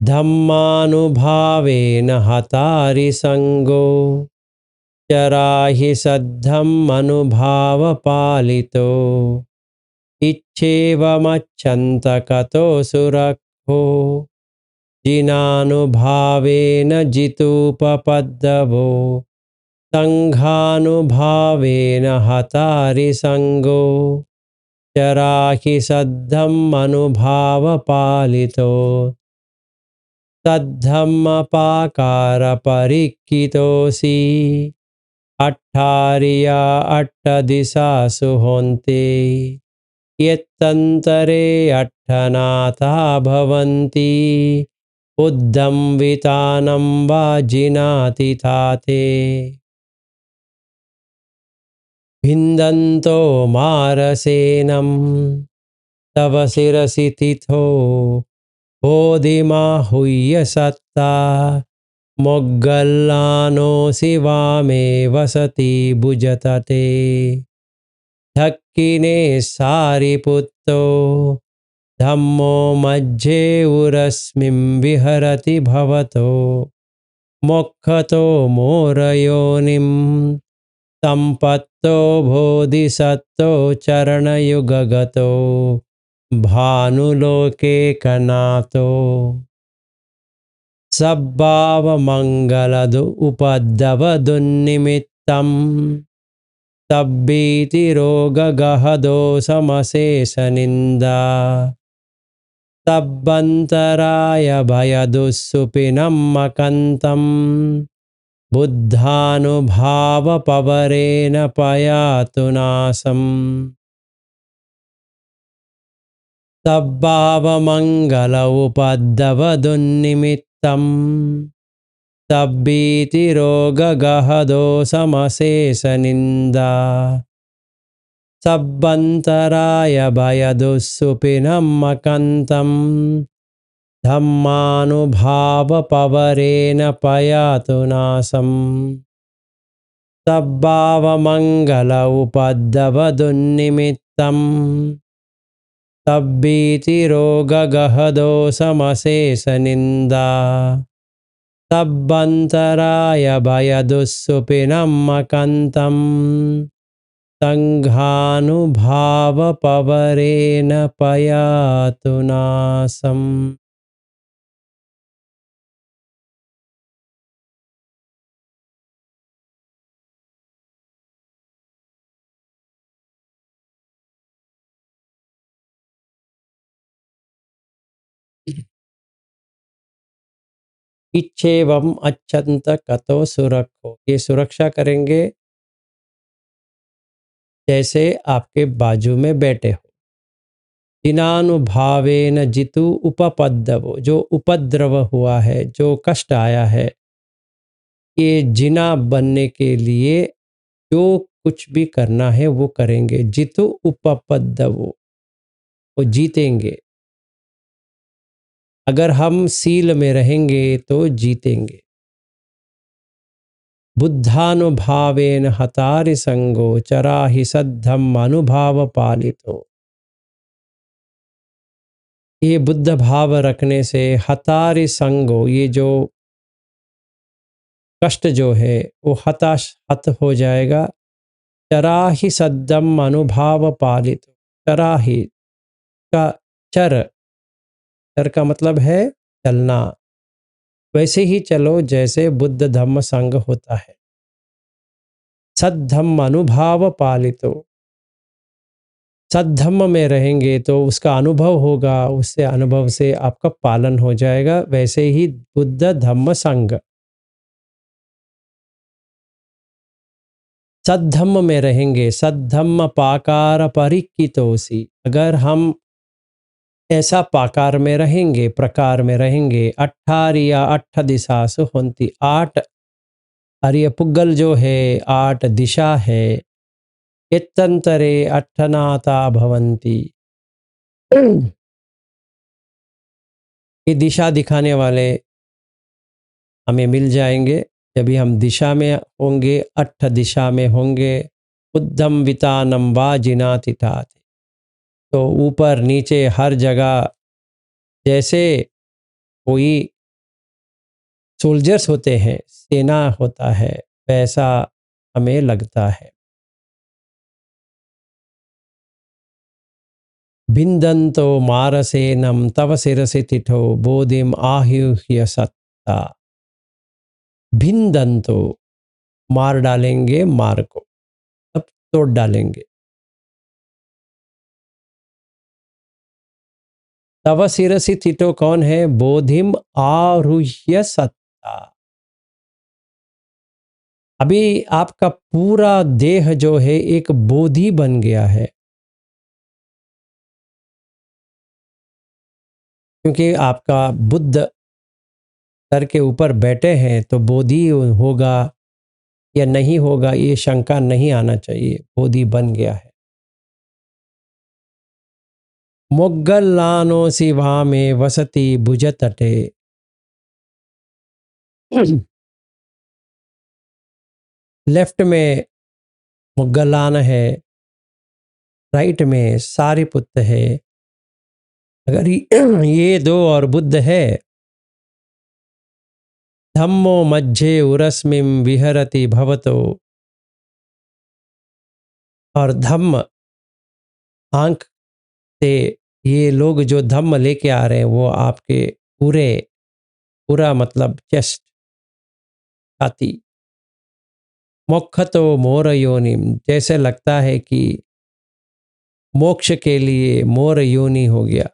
धम्मानुभावेन हतारिसंगो चराहि सद्धम्मनुभावपालितो इच्छेवमच्छन्तकतो सुरक्षो जिनानुभावेन जितुपपद्दवो संघानुभावेन हतारिसंगो चराहि सद्धम्मनुभावपालितो तद्धम्मपाकार परिक्कितोऽसि अट्ठारिया अट्टदिशासु होन्ते यत्तन्तरे अट्ठनाथा भवन्ति बुद्धं वितानं वा जिनाति ताते भिन्दन्तो मारसेनं तव शिरसि तिथो बोधिमाहुह्य सत्ता मोग्गल्लानो शिवामे वसति भुजतटे धक्किने सारिपुत्तो धम्मो मध्ये उरस्मिं विहरति भवतो मोक्षतो मोरयोनिं संपत्तो बोधिसत्तो चरणयुगगतो भानुलोके कनातो सब्भावमङ्गलदु उपद्रवदुन्निमित्तं तब्बीतिरोगगहदोषमशेषनिन्दा तब्बन्तराय भयदुःसुपिनं मकन्तं बुद्धानुभावपवरेण पयातु नाशम् तब्भावमङ्गल उपद्रवदुन्निमित्तं तब्बीतिरोगगहदोषमशेषनिन्दा सब्बन्तराय भयदुःसुपिनं मकन्तं धम्मानुभावपवरेण पयातु नाशम् तब्भावमङ्गल उपद्रवदुन्निमित्तं तब्बीतिरोगगहदोषमशेषनिन्दा तब्बन्तराय भयदुःसुपिनं मकन्तं संघानुभावपवरेण पयातु नाशम्। इच्छेवम अत्यंत कतो सुरक्षो, ये सुरक्षा करेंगे जैसे आपके बाजू में बैठे हो। जिनानुभावेन जितु उपपद्रवो, जो उपद्रव हुआ है, जो कष्ट आया है, ये जिना बनने के लिए जो कुछ भी करना है वो करेंगे। जितु उपपद्रवो, वो जीतेंगे। अगर हम सील में रहेंगे तो जीतेंगे। बुद्धानुभावेन हतारि संगो चराहि सद्धम अनुभाव पालितो, ये बुद्ध भाव रखने से हतारि संगो, ये जो कष्ट जो है वो हत हो जाएगा। चराहि सद्धम अनुभाव पालितो, चराहि का चर, चर का मतलब है चलना, वैसे ही चलो जैसे बुद्ध धम्म संग होता है। सद्धम्म अनुभाव पालितो, सद्धम्म में रहेंगे तो उसका अनुभव होगा, उससे अनुभव से आपका पालन हो जाएगा। वैसे ही बुद्ध धम्म संग, सद्धम्म में रहेंगे। सद्धम्म पाकार परिक्कितोसि, अगर हम ऐसा पाकार में रहेंगे, प्रकार में रहेंगे। अट्ठारिया अट्ठ दिशासु होंती, 8 आर्य पुग्गल जो है 8 दिशा है। इत्तंतरे अट्ठनाता भवंती, ये दिशा दिखाने वाले हमें मिल जाएंगे। जब भी हम दिशा में होंगे, 8 दिशा में होंगे। उद्धम वितानम वाजिनातिठात, तो ऊपर नीचे हर जगह जैसे कोई सोल्जर्स होते हैं, सेना होता है, वैसा हमें लगता है। भिन्दन्तो मारसेनम तव शिरसि तिठो बोधिम आहुह्य सत्ता, भिन्दन्तो मार डालेंगे, मार को अब तोड़ डालेंगे। तव शिरसि तिठो कौन है? बोधिम आरुह्य सत्ता, अभी आपका पूरा देह जो है एक बोधि बन गया है, क्योंकि आपका बुद्ध सर के ऊपर बैठे हैं, तो बोधि होगा या नहीं होगा ये शंका नहीं आना चाहिए, बोधि बन गया है। मोग्गल्लानो शिवा में वसति भुज तटे, लेफ्ट में मोग्गलान है, राइट में सारिपुत्त है। अगर ये दो और बुद्ध है, धम्मो मध्य उरस्मिं विहरति भवतो, और धम्म आंख से ये लोग जो धम्म लेके आ रहे हैं वो आपके पूरे, पूरा मतलब चेस्ट, छाती, मोक्षतो मोर योनिम, जैसे लगता है कि मोक्ष के लिए मोर योनि हो गया।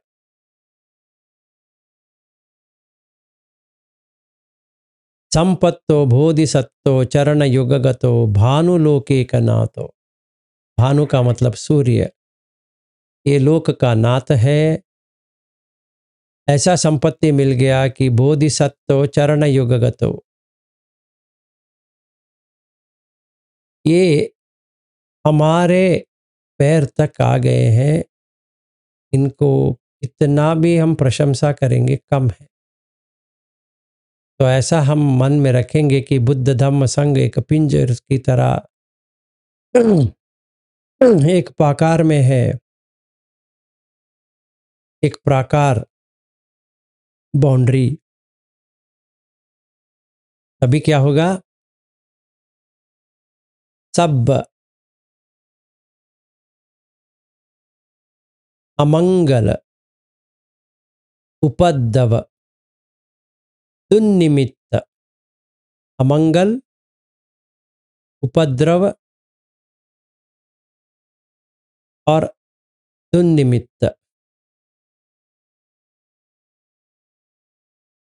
संपत्तो बोधिसत्तो चरण युगगतो भानुलोके का नातो, भानु का मतलब सूर्य, ये लोक का नाथ है। ऐसा संपत्ति मिल गया कि बोधिसत्तो चरण युगगतो, ये हमारे पैर तक आ गए हैं, इनको इतना भी हम प्रशंसा करेंगे कम है। तो ऐसा हम मन में रखेंगे कि बुद्ध धम्म संघ एक पिंजर की तरह एक प्राकार में है, एक प्राकार बाउंड्री। तभी क्या होगा, सब अमंगल, उपद्रव, दुर्निमित्त, अमंगल, उपद्रव और दुर्निमित्त,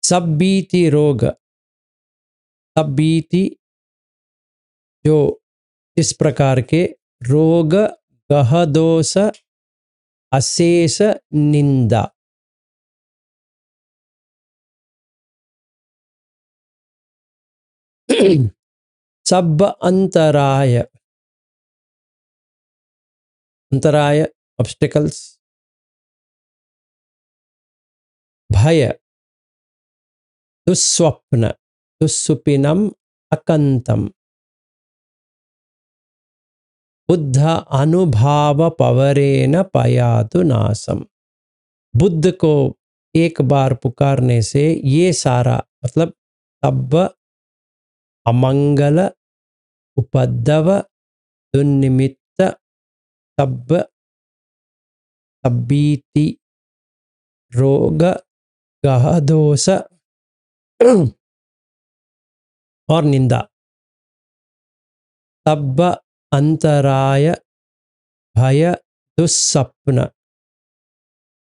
सब बीति रोग, सब बीति जो इस प्रकार के रोग, गहदोष, अशेष निंदा, सब अंतराय, अंतराय ऑब्स्टिकल्स, भय, दुस्वप्न, दुस्सुपिनम अकंतम, बुद्ध अनुभाव पवरेन पयातु नासम। बुद्ध को एक बार पुकारने से ये सारा मतलब सब अमंगल, उपद्रव, दुर्निमित्त, सब सबीति, रोग, गह दोष और निंदा, सब अंतराय, भय, दुस्सप्न,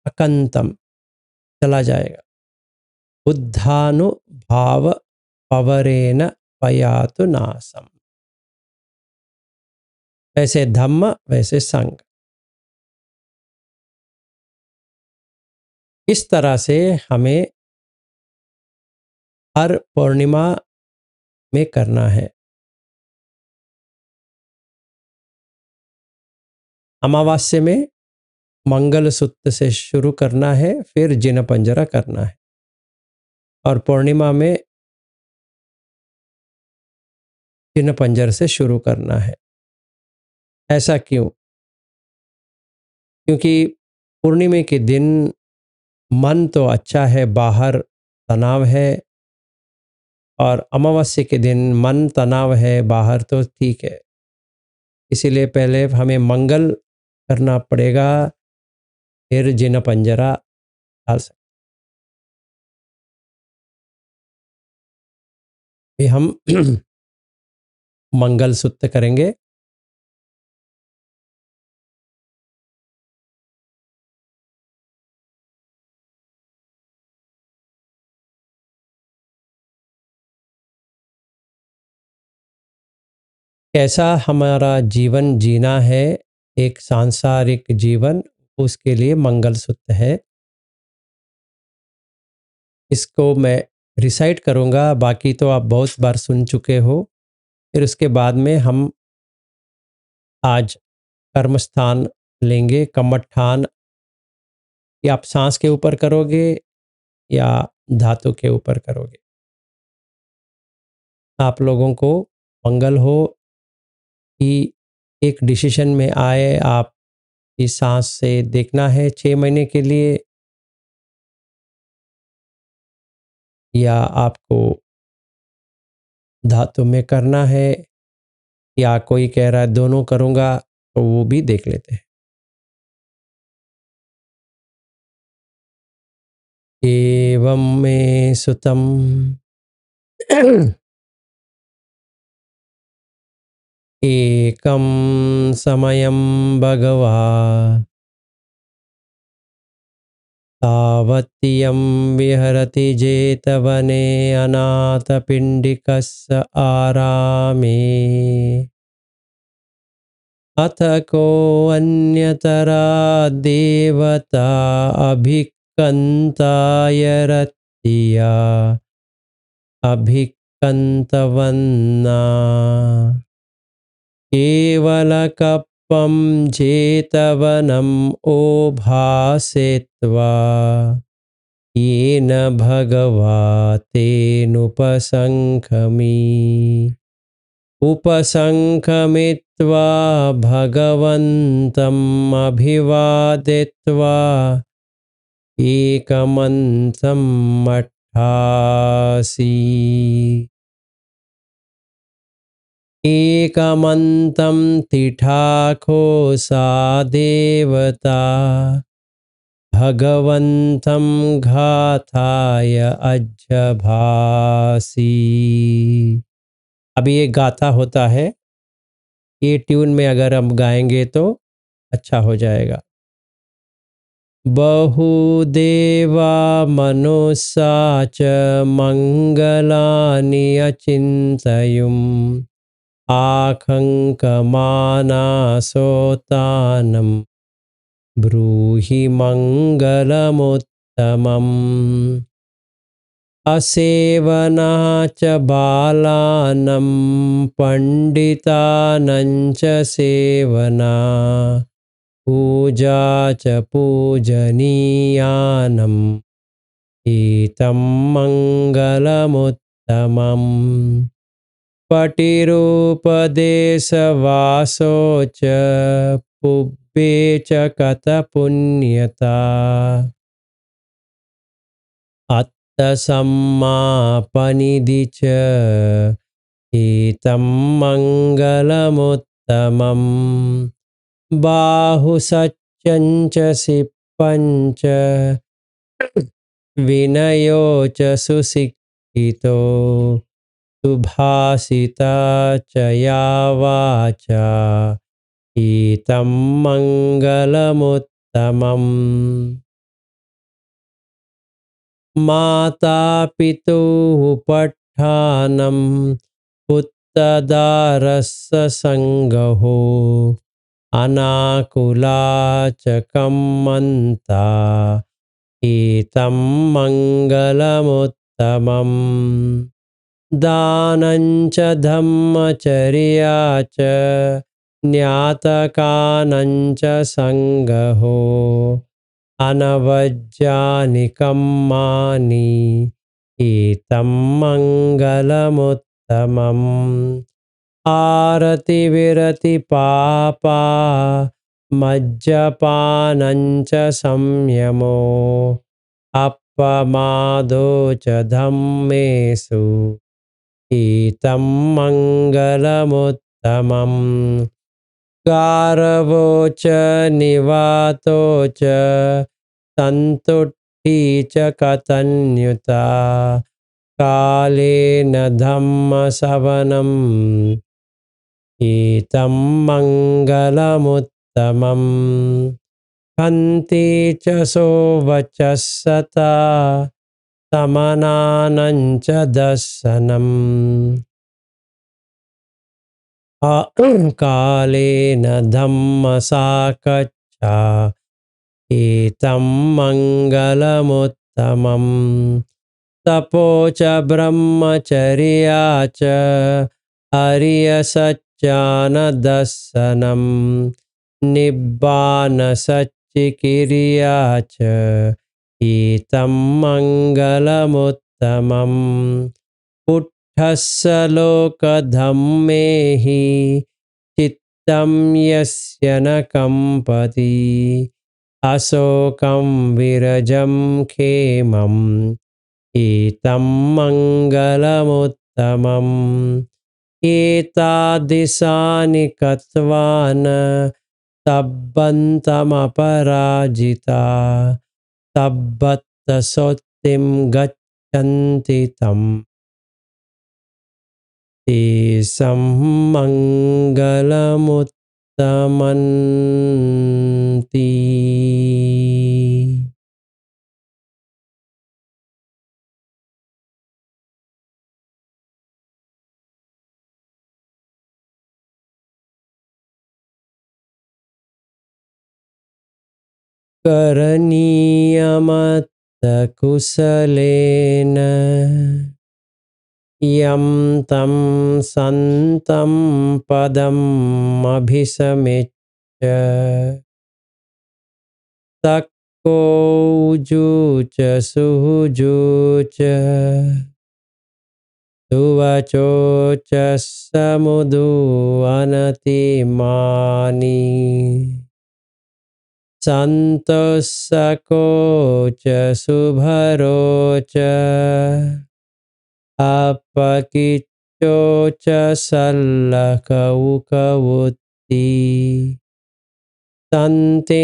अकंतम चला जाएगा। बुद्धानुभाव पवरेन पयातु नासम, वैसे धम्म वैसे संग। इस तरह से हमें हर पूर्णिमा में करना है। अमावास्या में मंगल सूत्र से शुरू करना है, फिर जिन पंजरा करना है, और पूर्णिमा में जिन पंजर से शुरू करना है। ऐसा क्यों? क्योंकि पूर्णिमा के दिन मन तो अच्छा है, बाहर तनाव है, और अमावस्या के दिन मन तनाव है, बाहर तो ठीक है। इसीलिए पहले हमें मंगल करना पड़ेगा, फिर जिन पंजरा डाल सकते। हम मंगल सूत्र करेंगे। कैसा हमारा जीवन जीना है, एक सांसारिक जीवन, उसके लिए मंगल सूत्र है। इसको मैं रिसाइट करूँगा, बाकी तो आप बहुत बार सुन चुके हो। फिर उसके बाद में हम आज कर्मस्थान लेंगे, कमठान, या आप सांस के ऊपर करोगे या धातु के ऊपर करोगे। आप लोगों को मंगल हो कि एक डिसीजन में आए आप इस सांस से देखना है 6 महीने के लिए, या आपको धातु में करना है, या कोई कह रहा है दोनों करूँगा, तो वो भी देख लेते हैं। एवं मे सुतम एकं समयं भगवा तावत्यं विहरति जेतवने अनाथपिण्डिकस्य आरामे। अथ कोऽन्यतरा देवता अभिक्कन्ताय रत्या अभिक्कन्तवन्ना केवलकप्पं जेतवनम् ओभासेत्वा येन भगवा तेनुपसङ्खमि। उपसङ्खमित्वा भगवन्तम् अभिवादित्वा एकमन्त्रम् अट्ठासि। एकमन्तं तिठाखो सा देवता भगवन्तं घाताय अज्जभासि। अभी ये गाथा होता है, ये ट्यून में अगर हम गाएंगे तो अच्छा हो जाएगा। बहुदेवा मनुष्या च मंगलानि अचिन्तयुम् आखङ्कमानासोतानं ब्रूहि मङ्गलमुत्तमम्। असेवना च बालानं पण्डितानं च सेवना पूजा च पूजनीयानम् एतं मङ्गलमुत्तमम्। पटिरूपदेशवासो च पुब्बे च कतपुण्यता अत्तसम्मापनिधि च एतं मङ्गलमुत्तमम्। बाहुसत्यं च सिप्पं च विनयो च सुशिक्षितो सुभाषिता च या वाचा एतं मङ्गलमुत्तमम्। माता पितुः पट्ठानं पुत्रदारस्य सङ्गहो अनाकुला च कम्मन्ता एतं मङ्गलमुत्तमम्। दानं च धम्मचर्या च ज्ञातकानं च सङ्गहो अनवज्यानि कम्मानि एतं मङ्गलमुत्तमम्। आरतिविरतिपापा मज्जपानं च संयमो अप्पमादो च धम्मेषु एतं मङ्गलमुत्तमम्। गारवो च निवातो च सन्तुष्टि च कथन्युता कालेन धम्मश्रवणम् एतं मङ्गलमुत्तमम्। हन्ति च सोवचस्सता समनानं च दर्शनम् कालेन धम्मसाकच्छा एतं मङ्गलमुत्तमम्। तपो च ब्रह्मचर्या च आर्यसत्यानदर्शनम् निब्बानसच्चिकिर्या च एतं मङ्गलमुत्तमम्। तिष्ठस्य लोकधम्मेहि चित्तं यस्य न कम्पति अशोकं विरजं क्षेमम् एतं मङ्गलमुत्तमम् एतादृशानि कृत्वान् तब्बन्तमपराजिता तब्बत्तसोत्तिं गच्छन्ति तम् तेषां मङ्गलमुत्तमन्ति। करणीयमत्त कुशलेन यं तं सन्तं पदम् अभिसमेच्य तक्कोजुच सुहुजुच सुवचोच समुदु अनतिमानि सन्तोषकोच शुभरोच अपकिच्चोच सल्लकौकवुत्ति तन्तेन्द्रियोच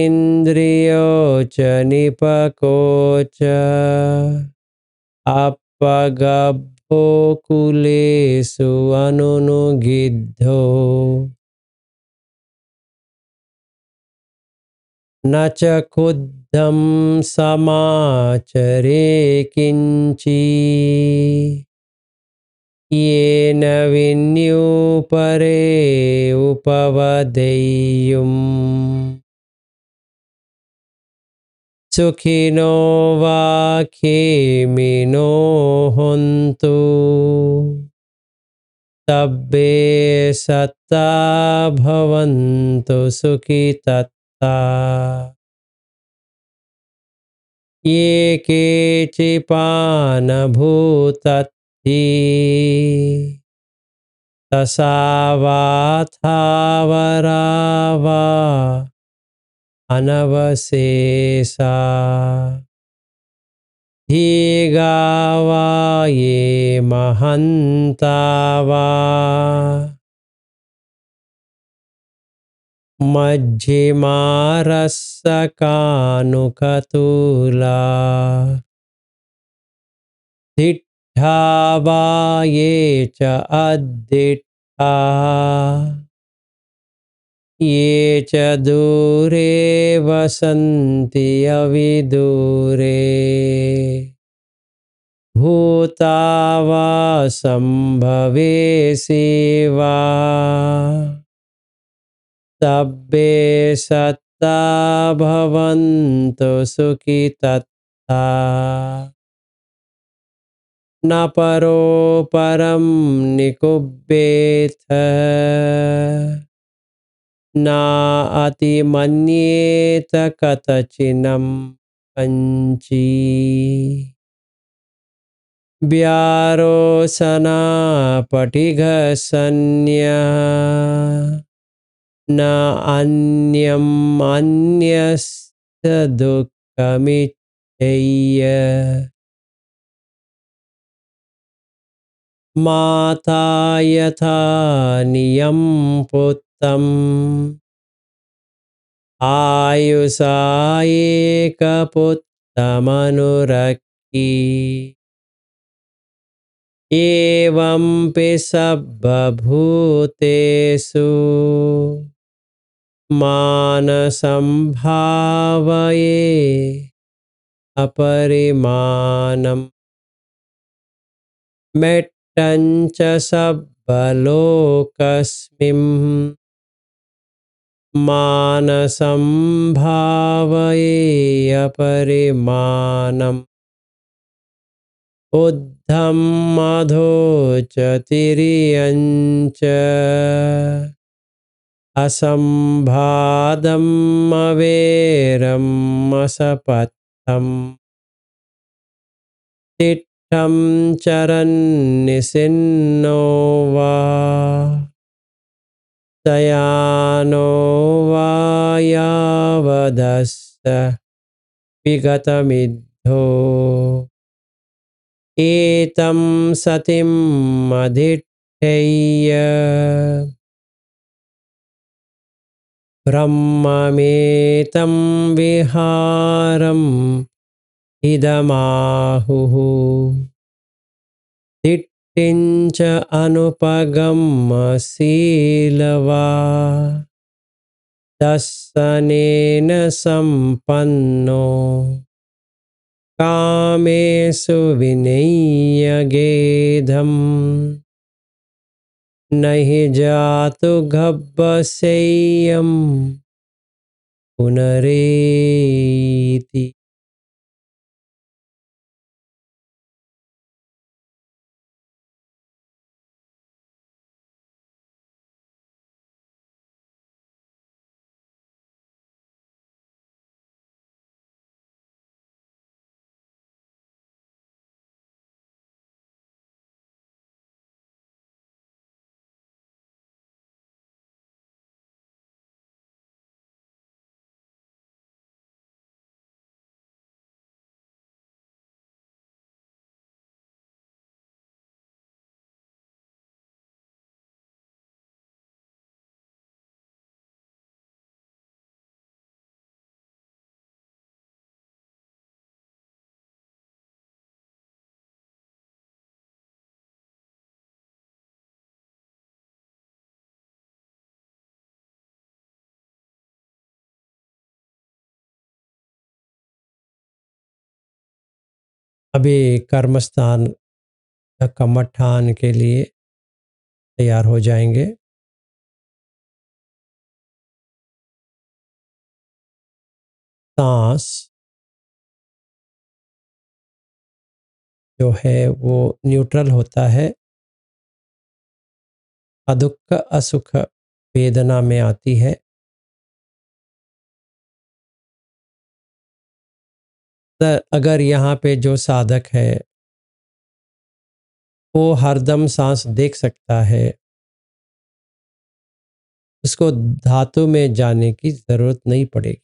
निपकोच अपगब्भो कुलेषु अनुनुगिद्धो न च खुद्धं समाचरे किञ्चि येन विन्युपरे उपवदेयुम् सुखिनो वा खेमिनो हन्तु तब्बे सत्ता भवन्तु सुखितत्ता ये केचिपानभूतत्ति तसावाथावरावा अनवशेषा धीगावा ये महन्ता वा मध्यमारस्सकानुकतुला दिट्ठा वा ये च अद्दिट्ठा ये च दूरे वसन्ति अविदूरे भूता वा सम्भवेसि वा तब्बे सत्ता भवन्तु सुखितत्ता न परो परं निकुब्बेथ न अतिमन्येत कतचिनं कञ्ची व्यारोसना पटिघसन्न्या न अन्यम् अन्यस्य दुःखमिच्छय्य माता यथा नियं पुत्रम् आयुषा एकपुत्रमनुरक्षी एवंपि सर्वभूतेषु मानसंभावये अपरिमाणम् मेट्टञ्च सर्वलोकस्मिन् मानसंभावये अपरिमाणम् ऊर्ध्वं अधो च तिर्यं च असंभादम् अवेरम् असपथम् शं चरन्निसिन्नो वा शयानो वा यावदस्य विगतमिद्धो एतं सतिम् अधिष्ठेय ब्रह्ममेतं विहारम् इदमाहुः दिट्ठिं च अनुपगम्यशीलवा दर्शनेन सम्पन्नो कामेषु विनियगेधम् न हि जातु गभ्यसेयम् पुनरेति। अभी कर्मस्थान या कमठान के लिए तैयार हो जाएंगे। सांस जो है वो न्यूट्रल होता है, अदुख असुख वेदना में आती है। अगर यहाँ पे जो साधक है वो हरदम सांस देख सकता है, उसको धातु में जाने की जरूरत नहीं पड़ेगी।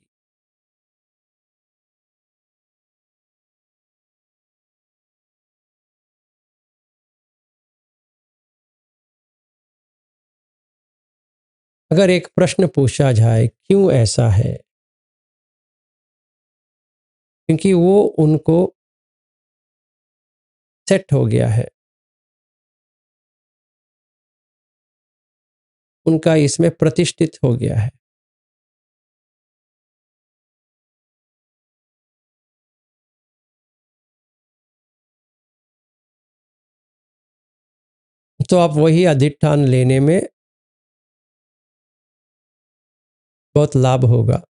अगर एक प्रश्न पूछा जाए क्यों ऐसा है, क्योंकि वो उनको सेट हो गया है, उनका इसमें प्रतिष्ठित हो गया है। तो आप वही अधिष्ठान लेने में बहुत लाभ होगा।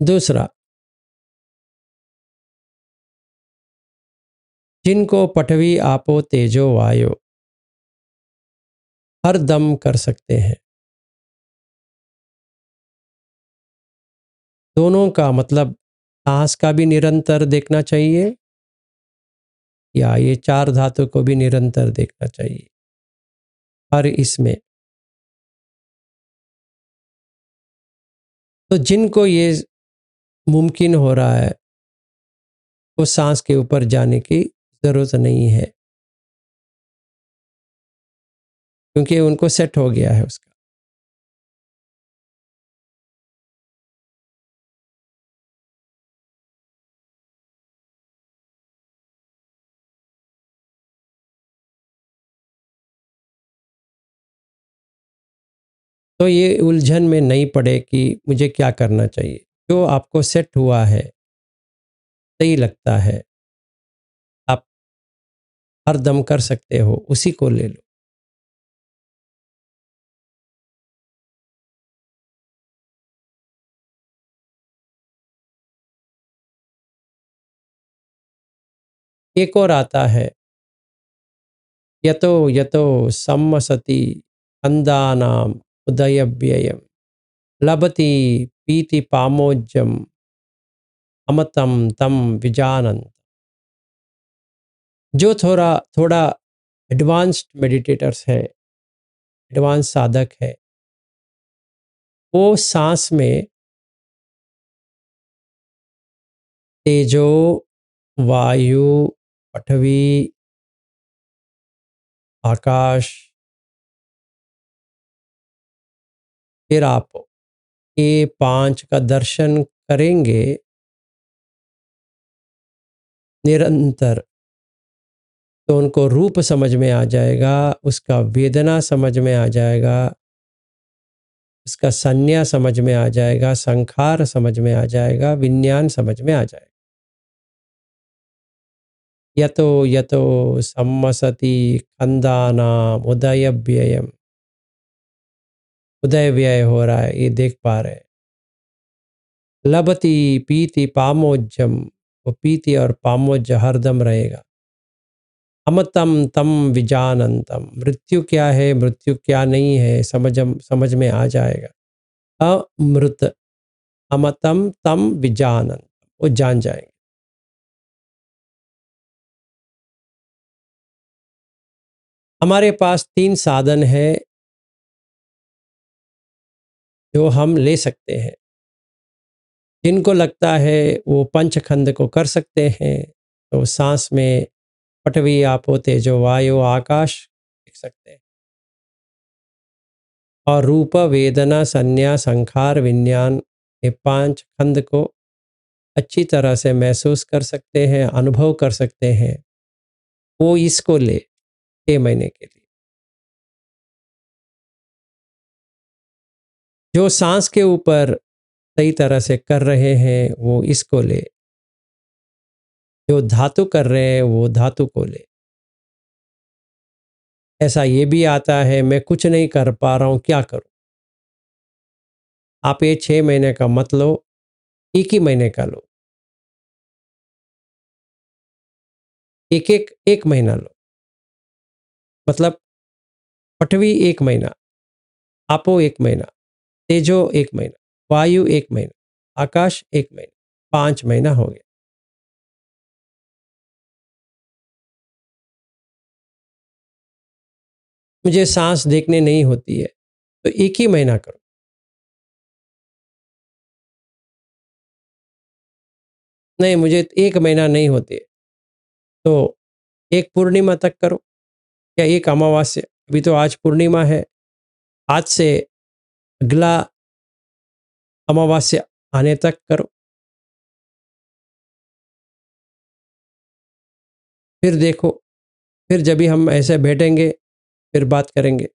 दूसरा, जिनको पठवी आपो तेजो वायो हर दम कर सकते हैं, दोनों का मतलब सांस का भी निरंतर देखना चाहिए या ये चार धातु को भी निरंतर देखना चाहिए। हर इसमें तो जिनको ये मुमकिन हो रहा है वो सांस के ऊपर जाने की जरूरत नहीं है, क्योंकि उनको सेट हो गया है उसका। तो ये उलझन में नहीं पड़े कि मुझे क्या करना चाहिए। जो आपको सेट हुआ है, सही लगता है, आप हर दम कर सकते हो, उसी को ले लो। एक और आता है यतो यतो सम्मसति अन्धानाम् उदयव्ययम् लभति पीति पामोज्जम अमतम तम विजानन। जो थोड़ा थोड़ा एडवांस्ड मेडिटेटर्स है, एडवांस साधक है, वो सांस में तेजो, वायु, पृथ्वी, आकाश, फिर आप ये पांच का दर्शन करेंगे निरंतर, तो उनको रूप समझ में आ जाएगा, उसका वेदना समझ में आ जाएगा, उसका संज्ञा समझ में आ जाएगा, संखार समझ में आ जाएगा, विज्ञान समझ में आ जाएगा। यतो यतो सम्मसति खंदानाम उदय व्ययम, उदय व्यय हो रहा है ये देख पा रहे हैं। लभति पीति पामोज्जम, वो पीति और पामोज्य हरदम रहेगा। अमतम तम विजानंतम, मृत्यु क्या है, मृत्यु क्या नहीं है, समझ में आ जाएगा। अमृत, अमतम तम विजानंतम, वो जान जाएंगे। हमारे पास तीन साधन है जो हम ले सकते हैं। जिनको लगता है वो पंचखंड को कर सकते हैं, तो सांस में पृथ्वी, आपो, तेजो, वायु, आकाश देख सकते हैं, और रूप, वेदना, संज्ञा, संखार, विज्ञान, ये पांच खंड को अच्छी तरह से महसूस कर सकते हैं, अनुभव कर सकते हैं। वो इसको ले 6 महीने के लिए। जो सांस के ऊपर सही तरह से कर रहे हैं वो इसको ले, जो धातु कर रहे हैं वो धातु को ले। ऐसा ये भी आता है मैं कुछ नहीं कर पा रहा हूं, क्या करूं? आप ये 6 महीने का मत लो, एक ही महीने का लो, एक महीना लो। मतलब पृथ्वी 1 महीना, आपो 1 महीना, तेजो 1 महीना, वायु 1 महीना, आकाश 1 महीना, 5 महीना हो गया। मुझे सांस देखने नहीं होती है, तो एक ही महीना करो। नहीं, मुझे 1 महीना नहीं होती है, तो एक पूर्णिमा तक करो या एक अमावस्या। अभी तो आज पूर्णिमा है, आज से अगला अमावस्या आने तक करो। फिर देखो, फिर जब भी हम ऐसे बैठेंगे फिर बात करेंगे।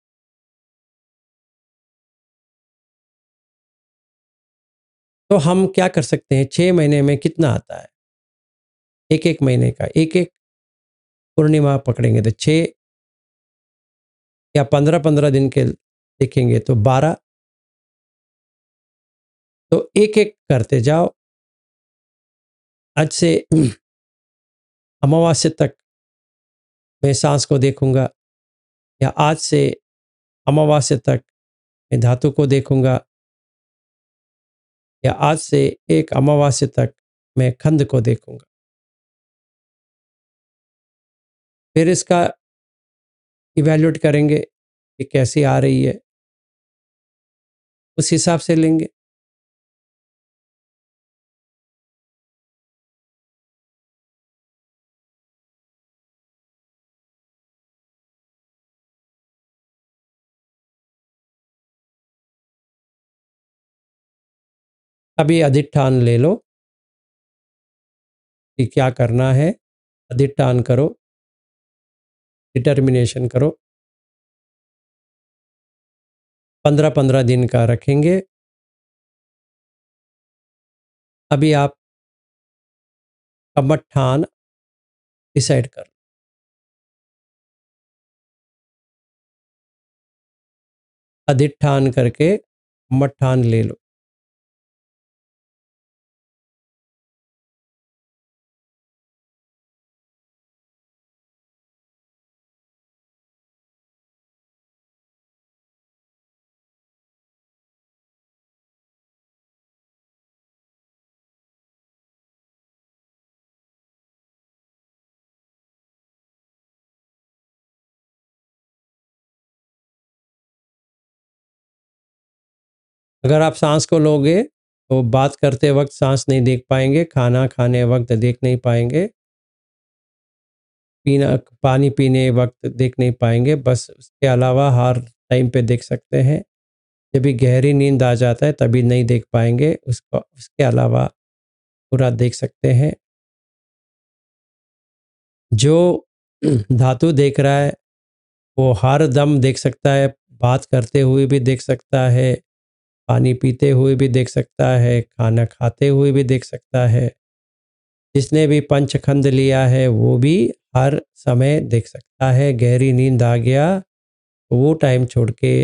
तो हम क्या कर सकते हैं, 6 महीने में कितना आता है? एक एक महीने का एक एक पूर्णिमा पकड़ेंगे तो 6, या 15-15 दिन के देखेंगे तो 12। तो एक एक करते जाओ। आज से अमावस्या तक मैं सांस को देखूंगा, या आज से अमावस्या तक मैं धातु को देखूंगा, या आज से एक अमावस्या तक मैं खंड को देखूंगा। फिर इसका इवैल्यूएट करेंगे कि कैसी आ रही है, उस हिसाब से लेंगे। अभी अधिष्ठान ले लो कि क्या करना है, अधिष्ठान करो, डिटर्मिनेशन करो। 15-15 दिन का रखेंगे। अभी आप कमठान डिसाइड कर, अधिष्ठान करके मठान ले लो। अगर आप साँस को लोगे, तो बात करते वक़्त साँस नहीं देख पाएँगे, खाना खाने वक़्त देख नहीं पाएँगे, पीना पानी पीने वक़्त देख नहीं पाएँगे, बस उसके अलावा हर टाइम पे देख सकते हैं। जब भी गहरी नींद आ जाता है तभी नहीं देख पाएँगे, उसको उसके अलावा पूरा देख सकते हैं। जो धातु देख रहा है, वो हर दम देख सकता है, बात करते हुए भी देख सकता है, पानी पीते हुए भी देख सकता है, खाना खाते हुए भी देख सकता है। जिसने भी पंचखंड लिया है, वो भी हर समय देख सकता है। गहरी नींद आ गया, तो वो टाइम छोड़ के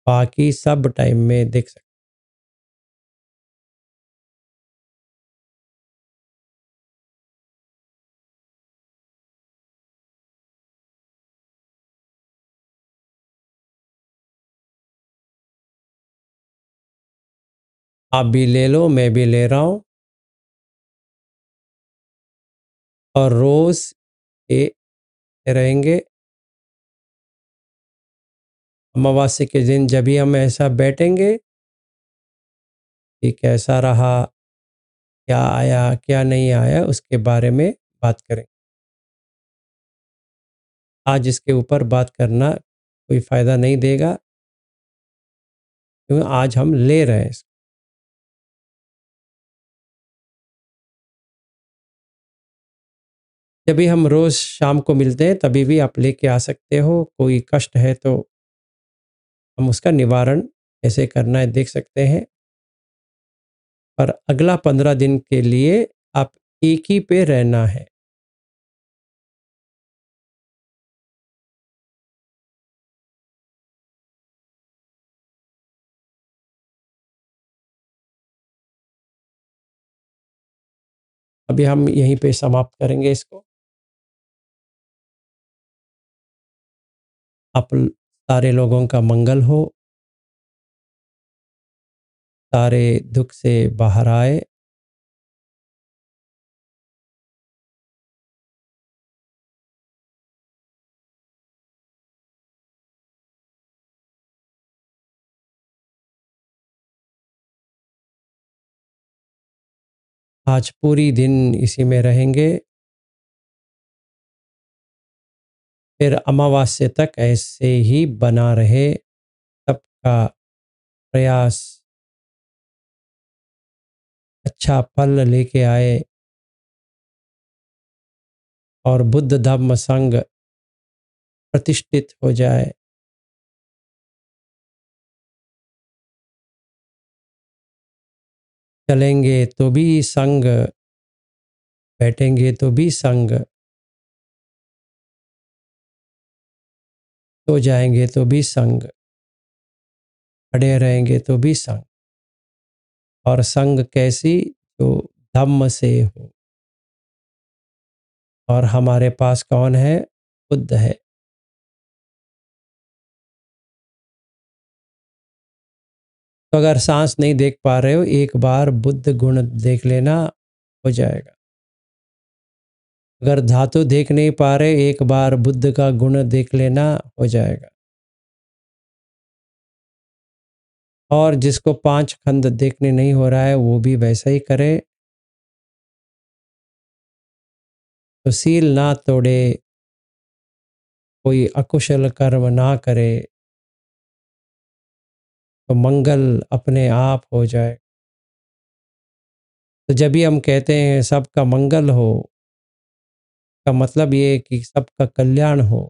बाकी सब टाइम में देख सकता है। आप भी ले लो, मैं भी ले रहा हूँ और रोज़ ये रहेंगे। अमावस्या के दिन जब भी हम ऐसा बैठेंगे कि कैसा रहा, क्या आया, क्या नहीं आया, उसके बारे में बात करें। आज इसके ऊपर बात करना कोई फ़ायदा नहीं देगा, क्योंकि आज हम ले रहे हैं इसको। जब भी हम रोज़ शाम को मिलते हैं, तभी भी आप लेके आ सकते हो। कोई कष्ट है तो हम उसका निवारण कैसे करना है देख सकते हैं। पर अगला 15 दिन के लिए आप एक ही पे रहना है। अभी हम यहीं पे समाप्त करेंगे इसको। आप सारे लोगों का मंगल हो, सारे दुख से बाहर आए। आज पूरी दिन इसी में रहेंगे, फिर अमावस्या तक ऐसे ही बना रहे। सबका प्रयास अच्छा फल लेके आए और बुद्ध धम्म संघ प्रतिष्ठित हो जाए। चलेंगे तो भी संग, बैठेंगे तो भी संग, सो जाएंगे तो भी संग, खड़े रहेंगे तो भी संग। और संग कैसी? जो धम्म से हो। और हमारे पास कौन है? बुद्ध है। तो अगर सांस नहीं देख पा रहे हो, एक बार बुद्ध गुण देख लेना, हो जाएगा। अगर धातु देख नहीं पा रहे, एक बार बुद्ध का गुण देख लेना, हो जाएगा। और जिसको 5 खंड देखने नहीं हो रहा है, वो भी वैसा ही करे। तो सील ना तोड़े, कोई अकुशल कर्म ना करे, तो मंगल अपने आप हो जाए। तो जब भी हम कहते हैं सबका मंगल हो, का मतलब ये है कि सबका कल्याण हो।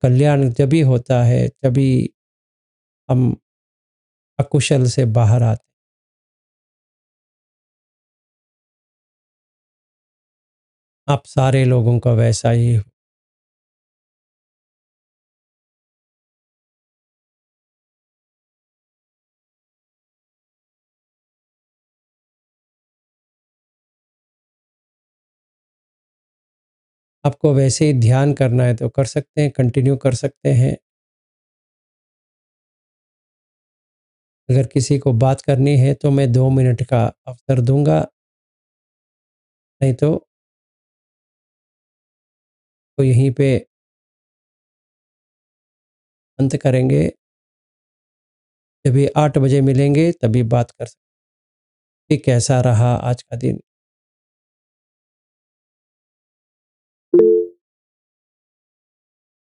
कल्याण जब भी होता है, तभी हम अकुशल से बाहर आते। आप सारे लोगों का वैसा ही हो। आपको वैसे ही ध्यान करना है तो कर सकते हैं, कंटिन्यू कर सकते हैं। अगर किसी को बात करनी है तो मैं 2 मिनट का अवसर दूँगा, नहीं तो यहीं पे अंत करेंगे। जब 8 बजे मिलेंगे तभी बात कर सकते हैं कि कैसा रहा आज का दिन।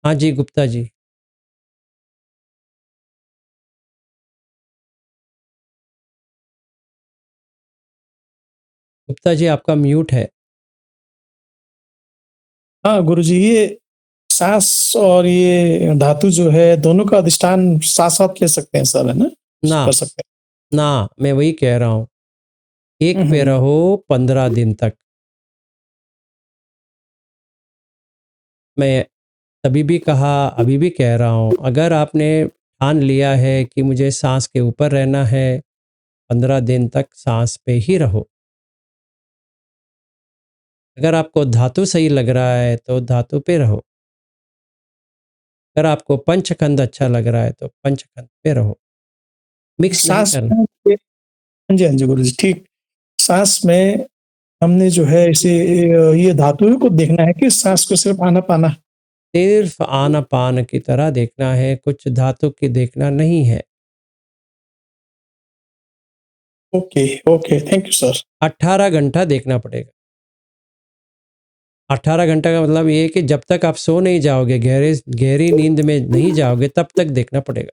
हाँ जी, गुप्ता जी। गुप्ता जी आपका म्यूट है। हाँ, गुरुजी ये साँस और ये धातु जो है दोनों का अधिष्ठान साथ-साथ ले सकते हैं सर, है ना? ना, कर सकते हैं। ना, मैं वही कह रहा हूँ। एक हुँ, पे हुँ। रहो 15 दिन तक। मैं तभी भी कहा, अभी भी कह रहा हूँ, अगर आपने ठान लिया है कि मुझे साँस के ऊपर रहना है, 15 दिन तक साँस पे ही रहो। अगर आपको धातु सही लग रहा है, तो धातु पे रहो। अगर आपको पंचखंड अच्छा लग रहा है, तो पंचखंड पे रहो। मिक्स नहीं साँस करना। में ये हाँ जी, हाँ जी, गुरुजी ठीक। साँस में हमने जो है इसे ये धातुओं को देखना है कि साँस को सिर्फ़ आना-पाना? सिर्फ़ आना-पान की तरह देखना है, कुछ धातु की देखना नहीं है। Okay, okay, thank you sir. 18 घंटा देखना पड़ेगा। 18 घंटा का मतलब ये है कि जब तक आप सो नहीं जाओगे, गहरी नींद में नहीं जाओगे, तब तक देखना पड़ेगा।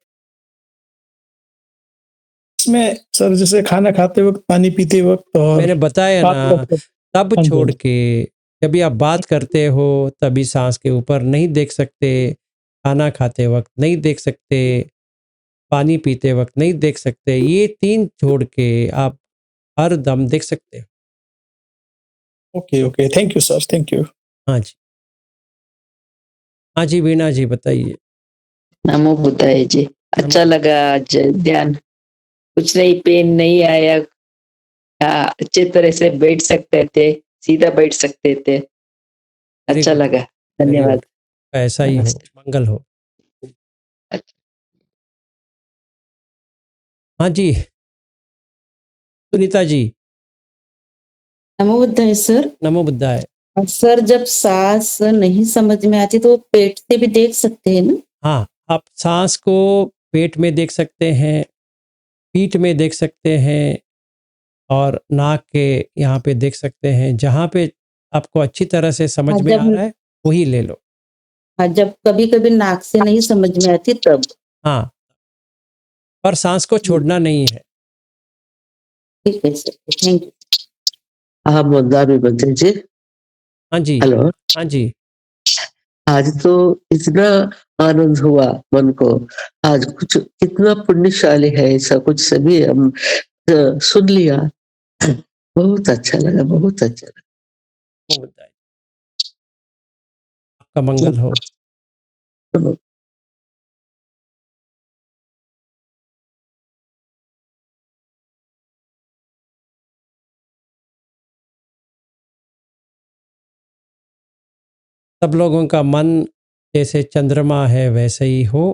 इसमें सर जैसे खाना खाते वक़्त, पानी पीते वक़्त और मैंने बताया बात ना, करते वक़्त तब हाँ जी, हाँ छोड़ जी। के जब भी आप बात करते हो, तभी साँस के ऊपर नहीं देख सकते, खाना खाते वक़्त नहीं देख सकते, पानी पीते वक़्त नहीं देख सकते। ये 3 छोड़ के आप हर दम देख सकते हो। Okay, okay, thank you sir, thank you. हाँ जी। हाँ जी, वीणा जी बताइए। नमो बुद्धाय जी। नमो अच्छा लगा आज ध्यान, कुछ नहीं पेन नहीं आया। अच्छे तरह से बैठ सकते थे, सीधा बैठ सकते थे। वेरी अच्छा गुड, लगा, वेरी गुड। धन्यवाद। ऐसा ही हो, नमस्ते। मंगल हो। अच्छा। हाँ जी, सुनीता जी, नमो बुद्धाय सर। नमो बुद्धाय। सर जब सास नहीं समझ में आती तो पेट से भी देख सकते हैं ना? हाँ, आप साँस को पेट में देख सकते हैं, पीठ में देख सकते हैं और नाक के यहाँ पे देख सकते हैं। जहाँ पे आपको अच्छी तरह से हाँ समझ में आ जब रहा है, वही ले लो। हाँ जब कभी-कभी नाक से नहीं समझ में आती तब। हाँ, पर साँस को छोड़ना नहीं है। ठीक है सर, थैंक यू। हाँ, मुद्दा भी जी। हाँ जी, हेलो। हाँ जी, आज तो इतना आनंद हुआ मन को। आज कुछ कितना पुण्यशाली है ऐसा कुछ सभी हम सुन लिया। बहुत अच्छा लगा, बहुत अच्छा नमो बुद्धाय। आपका मंगल हो। लगा। सब लोगों का मन जैसे चंद्रमा है वैसे ही हो।